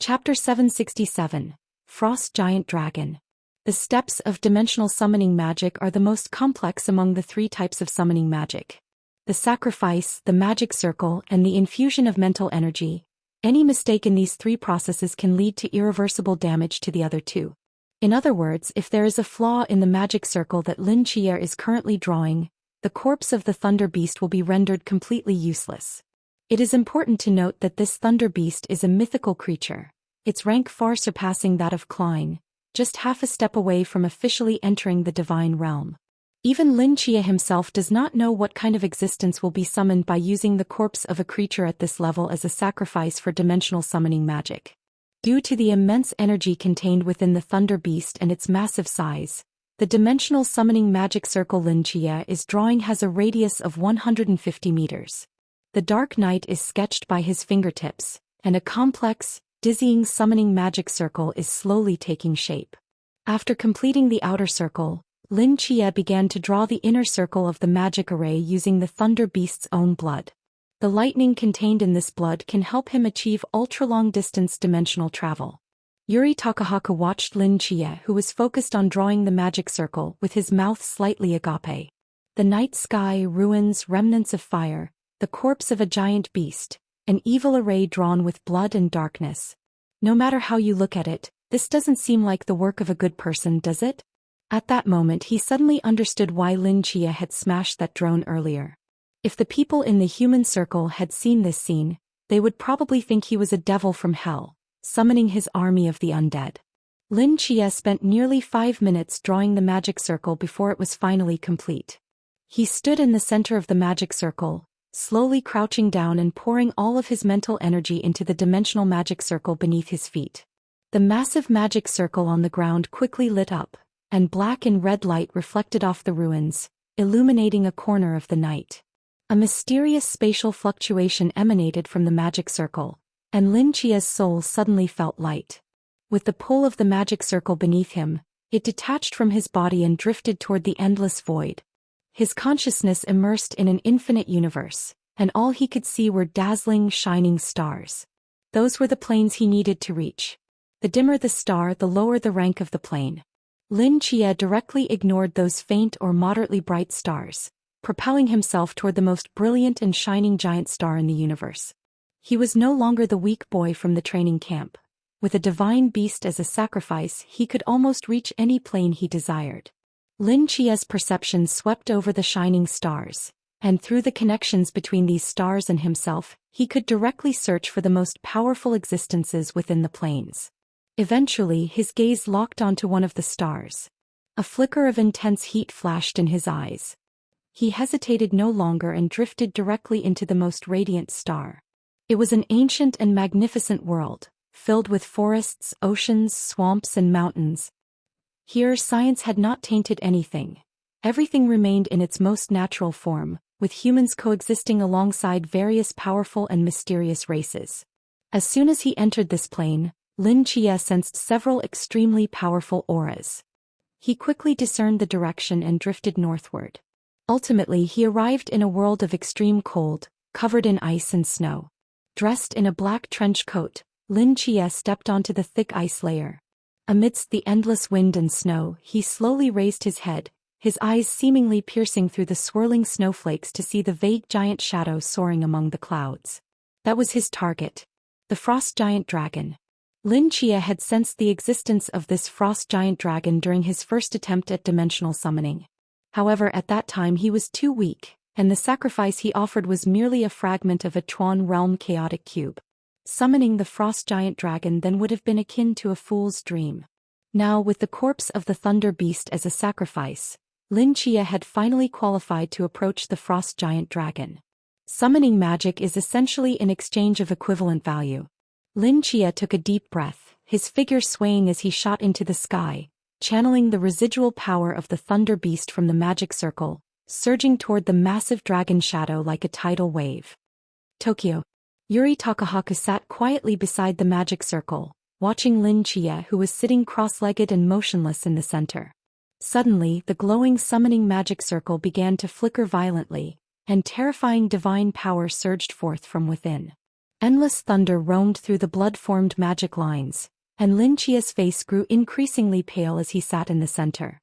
Chapter 767. Frost Giant Dragon. The steps of dimensional summoning magic are the most complex among the three types of summoning magic. The sacrifice, the magic circle, and the infusion of mental energy, Any mistake in these three processes can lead to irreversible damage to the other two. In other words, if there is a flaw in the magic circle that Lin Chia is currently drawing, the corpse of the Thunder Beast will be rendered completely useless. It is important to note that this Thunder Beast is a mythical creature, its rank far surpassing that of Klein, just half a step away from officially entering the divine realm. Even Lin Chia himself does not know what kind of existence will be summoned by using the corpse of a creature at this level as a sacrifice for dimensional summoning magic. Due to the immense energy contained within the Thunder Beast and its massive size, the dimensional summoning magic circle Lin Chia is drawing has a radius of 150 meters. The dark night is sketched by his fingertips, and a complex, dizzying summoning magic circle is slowly taking shape. After completing the outer circle, Lin Chia began to draw the inner circle of the magic array using the Thunder Beast's own blood. The lightning contained in this blood can help him achieve ultra-long-distance dimensional travel. Yuri Takahaka watched Lin Chia, who was focused on drawing the magic circle, with his mouth slightly agape. The night sky, ruins, remnants of fire, the corpse of a giant beast, an evil array drawn with blood and darkness. No matter how you look at it, this doesn't seem like the work of a good person, does it? At that moment he suddenly understood why Lin Chia had smashed that drone earlier. If the people in the human circle had seen this scene, they would probably think he was a devil from hell, summoning his army of the undead. Lin Chia spent nearly 5 minutes drawing the magic circle before it was finally complete. He stood in the center of the magic circle, slowly crouching down and pouring all of his mental energy into the dimensional magic circle beneath his feet. The massive magic circle on the ground quickly lit up, and black and red light reflected off the ruins, illuminating a corner of the night. A mysterious spatial fluctuation emanated from the magic circle, and Lin Chia's soul suddenly felt light. With the pull of the magic circle beneath him, it detached from his body and drifted toward the endless void. His consciousness immersed in an infinite universe, and all he could see were dazzling, shining stars. Those were the planes he needed to reach. The dimmer the star, the lower the rank of the plane. Lin Chia directly ignored those faint or moderately bright stars, propelling himself toward the most brilliant and shining giant star in the universe. He was no longer the weak boy from the training camp. With a divine beast as a sacrifice, he could almost reach any plane he desired. Lin Chia's perception swept over the shining stars, and through the connections between these stars and himself, he could directly search for the most powerful existences within the planes. Eventually, his gaze locked onto one of the stars. A flicker of intense heat flashed in his eyes. He hesitated no longer and drifted directly into the most radiant star. It was an ancient and magnificent world, filled with forests, oceans, swamps, and mountains. Here, science had not tainted anything. Everything remained in its most natural form, with humans coexisting alongside various powerful and mysterious races. As soon as he entered this plane, Lin Chia sensed several extremely powerful auras. He quickly discerned the direction and drifted northward. Ultimately, he arrived in a world of extreme cold, covered in ice and snow. Dressed in a black trench coat, Lin Chia stepped onto the thick ice layer. Amidst the endless wind and snow, he slowly raised his head, his eyes seemingly piercing through the swirling snowflakes to see the vague giant shadow soaring among the clouds. That was his target. The frost giant dragon. Lin Chia had sensed the existence of this frost giant dragon during his first attempt at dimensional summoning. However, at that time he was too weak, and the sacrifice he offered was merely a fragment of a Chuan realm chaotic cube. Summoning the frost giant dragon then would have been akin to a fool's dream. Now, with the corpse of the Thunder Beast as a sacrifice, Lin Chia had finally qualified to approach the frost giant dragon. Summoning magic is essentially an exchange of equivalent value. Lin Chia took a deep breath, his figure swaying as he shot into the sky, channeling the residual power of the Thunder Beast from the magic circle, surging toward the massive dragon shadow like a tidal wave. Tokyo. Yuri Takahaka sat quietly beside the magic circle, watching Lin Chia, who was sitting cross-legged and motionless in the center. Suddenly, the glowing summoning magic circle began to flicker violently, and terrifying divine power surged forth from within. Endless thunder roamed through the blood-formed magic lines, and Lin Chia's face grew increasingly pale as he sat in the center.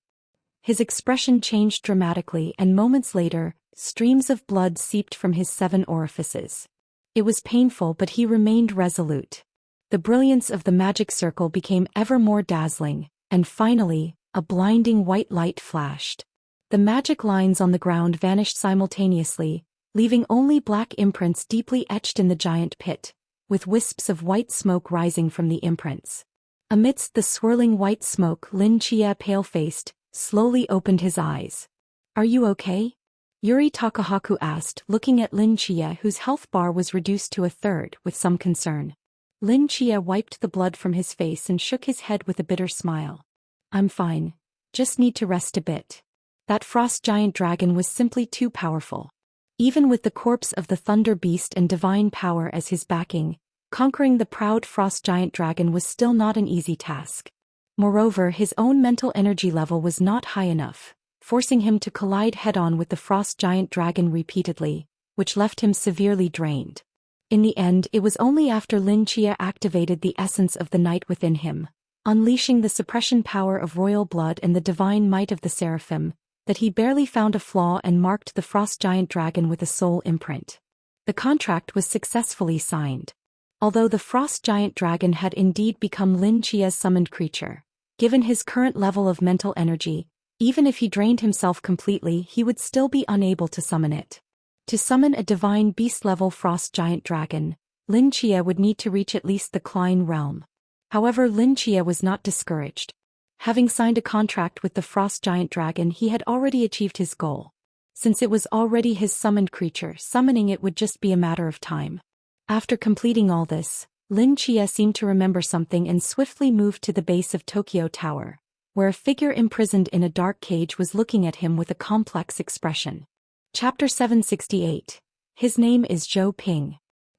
His expression changed dramatically, and moments later, streams of blood seeped from his 7 orifices. It was painful, but he remained resolute. The brilliance of the magic circle became ever more dazzling, and finally, a blinding white light flashed. The magic lines on the ground vanished simultaneously, leaving only black imprints deeply etched in the giant pit, with wisps of white smoke rising from the imprints. Amidst the swirling white smoke, Lin Chia, pale-faced, slowly opened his eyes. "Are you okay?" Yuri Takahaku asked, looking at Lin Chia, whose health bar was reduced to a third, with some concern. Lin Chia wiped the blood from his face and shook his head with a bitter smile. "I'm fine. Just need to rest a bit." That frost giant dragon was simply too powerful. Even with the corpse of the Thunder Beast and divine power as his backing, conquering the proud frost giant dragon was still not an easy task. Moreover, his own mental energy level was not high enough, forcing him to collide head-on with the frost giant dragon repeatedly, which left him severely drained. In the end, it was only after Lin Chia activated the essence of the night within him, unleashing the suppression power of royal blood and the divine might of the seraphim, that he barely found a flaw and marked the frost giant dragon with a soul imprint. The contract was successfully signed. Although the frost giant dragon had indeed become Lin Chia's summoned creature, given his current level of mental energy, even if he drained himself completely, he would still be unable to summon it. To summon a divine beast-level frost giant dragon, Lin Chia would need to reach at least the Klein realm. However, Lin Chia was not discouraged. Having signed a contract with the frost giant dragon, he had already achieved his goal. Since it was already his summoned creature, summoning it would just be a matter of time. After completing all this, Lin Chia seemed to remember something and swiftly moved to the base of Tokyo Tower, where a figure imprisoned in a dark cage was looking at him with a complex expression. Chapter 768. His name is Zhou Ping.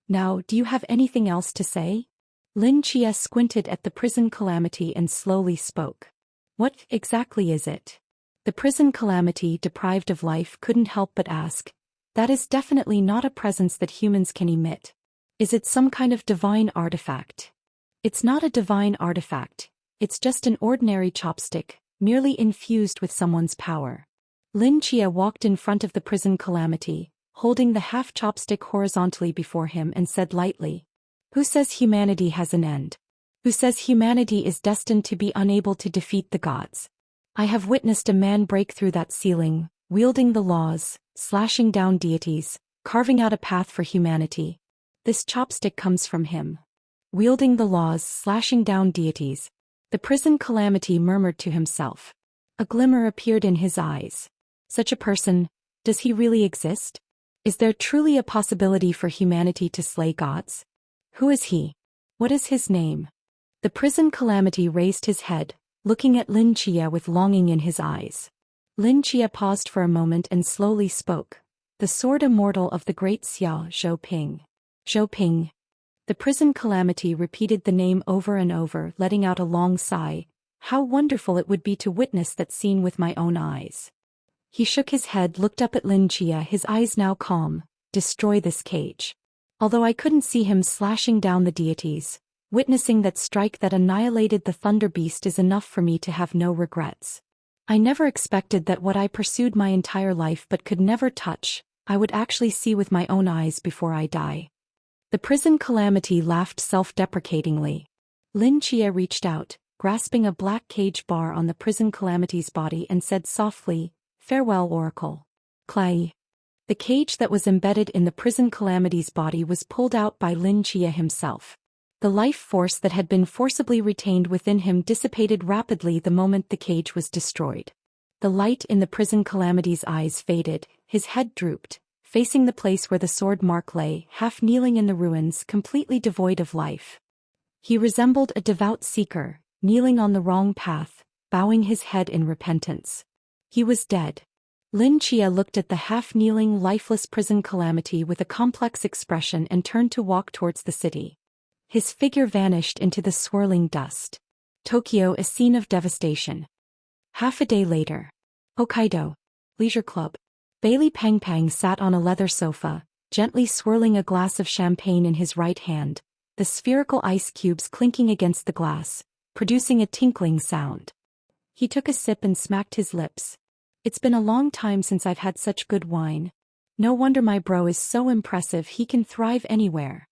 "Now, do you have anything else to say?" Lin Chia squinted at the prison calamity and slowly spoke. "What exactly is it?" The prison calamity, deprived of life, couldn't help but ask. "That is definitely not a presence that humans can emit. Is it some kind of divine artifact?" "It's not a divine artifact. It's just an ordinary chopstick, merely infused with someone's power." Lin Chia walked in front of the prison calamity, holding the half chopstick horizontally before him, and said lightly, "Who says humanity has an end? Who says humanity is destined to be unable to defeat the gods? I have witnessed a man break through that ceiling, wielding the laws, slashing down deities, carving out a path for humanity. This chopstick comes from him." Wielding the laws, slashing down deities. The prison calamity murmured to himself. A glimmer appeared in his eyes. Such a person, does he really exist? Is there truly a possibility for humanity to slay gods? Who is he? What is his name? The prison calamity raised his head, looking at Lin Chia with longing in his eyes. Lin Chia paused for a moment and slowly spoke. "The sword immortal of the great Xiao Zhou Ping." Zhou Ping. The prison calamity repeated the name over and over, letting out a long sigh. How wonderful it would be to witness that scene with my own eyes. He shook his head, looked up at Lin Chia, his eyes now calm. "Destroy this cage." Although I couldn't see him slashing down the deities, witnessing that strike that annihilated the Thunder Beast is enough for me to have no regrets. I never expected that what I pursued my entire life but could never touch, I would actually see with my own eyes before I die. The prison calamity laughed self-deprecatingly. Lin Chia reached out, grasping a black cage bar on the prison calamity's body, and said softly, "Farewell, Oracle." Clay. The cage that was embedded in the prison calamity's body was pulled out by Lin Chia himself. The life force that had been forcibly retained within him dissipated rapidly the moment the cage was destroyed. The light in the prison calamity's eyes faded, his head drooped, facing the place where the sword mark lay, half kneeling in the ruins, completely devoid of life. He resembled a devout seeker, kneeling on the wrong path, bowing his head in repentance. He was dead. Lin Chia looked at the half-kneeling, lifeless prison calamity with a complex expression and turned to walk towards the city. His figure vanished into the swirling dust. Tokyo, a scene of devastation. Half a day later. Hokkaido. Leisure Club. Bailey Pang Pang sat on a leather sofa, gently swirling a glass of champagne in his right hand, the spherical ice cubes clinking against the glass, producing a tinkling sound. He took a sip and smacked his lips. "It's been a long time since I've had such good wine." No wonder my bro is so impressive, he can thrive anywhere.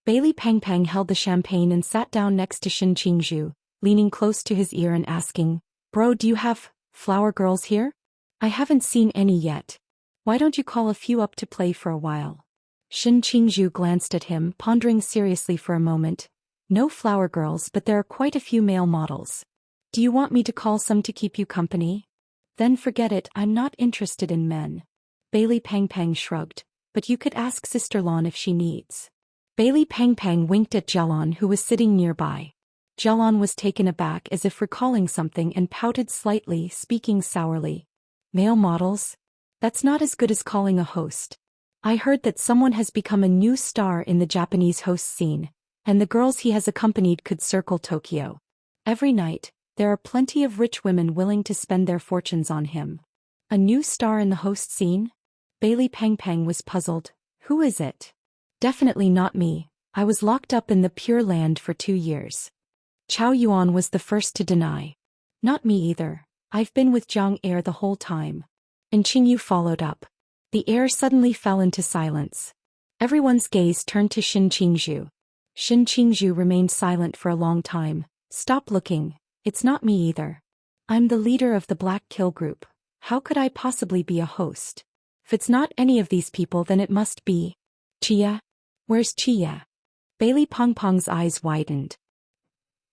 Bailey Pang Pang held the champagne and sat down next to Shin Qingzhu, leaning close to his ear and asking, "Bro, do you have flower girls here? I haven't seen any yet. Why don't you call a few up to play for a while?" Shin Qingzhu glanced at him, pondering seriously for a moment. "No flower girls, but there are quite a few male models. Do you want me to call some to keep you company?" "Then forget it, I'm not interested in men." Bailey Pang Pang shrugged. "But you could ask Sister Lan if she needs." Bailey Pang Pang winked at Jialon, who was sitting nearby. Jialon was taken aback as if recalling something and pouted slightly, speaking sourly. "Male models? That's not as good as calling a host. I heard that someone has become a new star in the Japanese host scene, and the girls he has accompanied could circle Tokyo. Every night, there are plenty of rich women willing to spend their fortunes on him." "A new star in the host scene?" Bailey Pang Pang was puzzled. "Who is it?" "Definitely not me. I was locked up in the Pure Land for 2 years. Chow Yuan was the first to deny. "Not me either. I've been with Zhang Air the whole time." And Qingyu followed up. The air suddenly fell into silence. Everyone's gaze turned to Shin Qingzhu. Shin Qingzhu remained silent for a long time. "Stop looking. It's not me either. I'm the leader of the Black Kill group. How could I possibly be a host? If it's not any of these people, then it must be Chia. Where's Chia?" Bailey Pong Pong's eyes widened.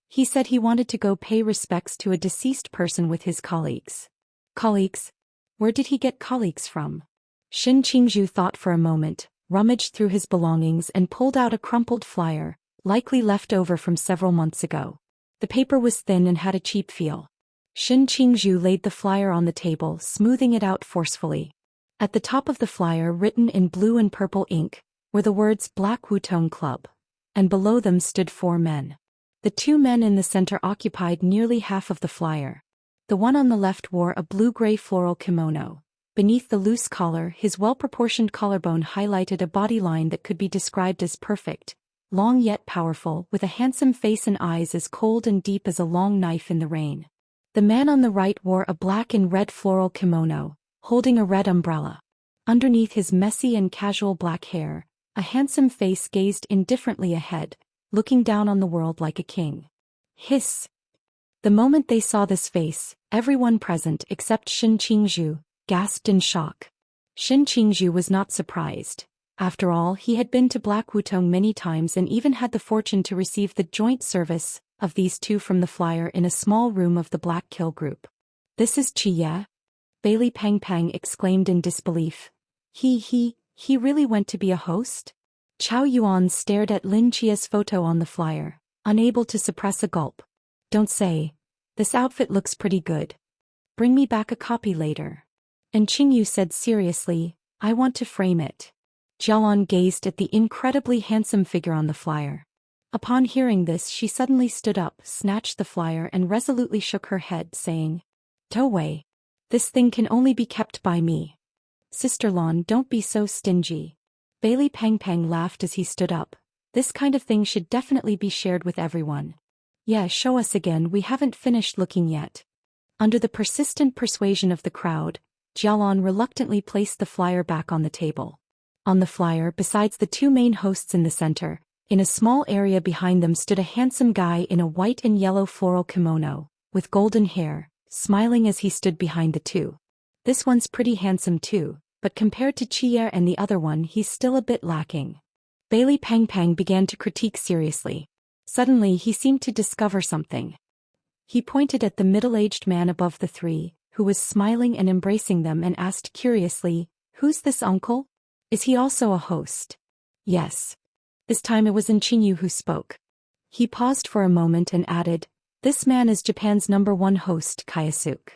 "He said he wanted to go pay respects to a deceased person with his colleagues." "Colleagues? Where did he get colleagues from?" Shin Qingzhu thought for a moment, rummaged through his belongings and pulled out a crumpled flyer, likely left over from several months ago. The paper was thin and had a cheap feel. Shin Qingzhu laid the flyer on the table, smoothing it out forcefully. At the top of the flyer, written in blue and purple ink, were the words Black Wutong Club, and below them stood 4 men. The 2 men in the center occupied nearly half of the flyer. The one on the left wore a blue-gray floral kimono. Beneath the loose collar, his well-proportioned collarbone highlighted a body line that could be described as perfect, long yet powerful, with a handsome face and eyes as cold and deep as a long knife in the rain. The man on the right wore a black and red floral kimono, holding a red umbrella. Underneath his messy and casual black hair, a handsome face gazed indifferently ahead, looking down on the world like a king. Hiss! The moment they saw this face, everyone present except Shin Qingzhu gasped in shock. Shin Qingzhu was not surprised. After all, he had been to Black Wutong many times and even had the fortune to receive the joint service of these 2 from the flyer in a small room of the Black Kill group. "This is Chia?" Bailey Pang Pang exclaimed in disbelief. He really went to be a host?" Chow Yuan stared at Lin Chia's photo on the flyer, unable to suppress a gulp. "Don't say. This outfit looks pretty good. Bring me back a copy later." And Qingyu said seriously, "I want to frame it." Jialon gazed at the incredibly handsome figure on the flyer. Upon hearing this, she suddenly stood up, snatched the flyer and resolutely shook her head, saying, "No way. This thing can only be kept by me. Sister Lan, don't be so stingy." Bailey Pang Pang laughed as he stood up. "This kind of thing should definitely be shared with everyone." "Yeah, show us again, we haven't finished looking yet." Under the persistent persuasion of the crowd, Jialon reluctantly placed the flyer back on the table. On the flyer, besides the 2 main hosts in the center, in a small area behind them stood a handsome guy in a white and yellow floral kimono, with golden hair, smiling as he stood behind the 2. "This one's pretty handsome too, but compared to Chia and the other one, he's still a bit lacking." Bailey Pang Pang began to critique seriously. Suddenly he seemed to discover something. He pointed at the middle-aged man above the 3, who was smiling and embracing them, and asked curiously, "Who's this uncle? Is he also a host?" "Yes." This time it was Qingyu who spoke. He paused for a moment and added, "This man is Japan's #1 host, Kayasuk."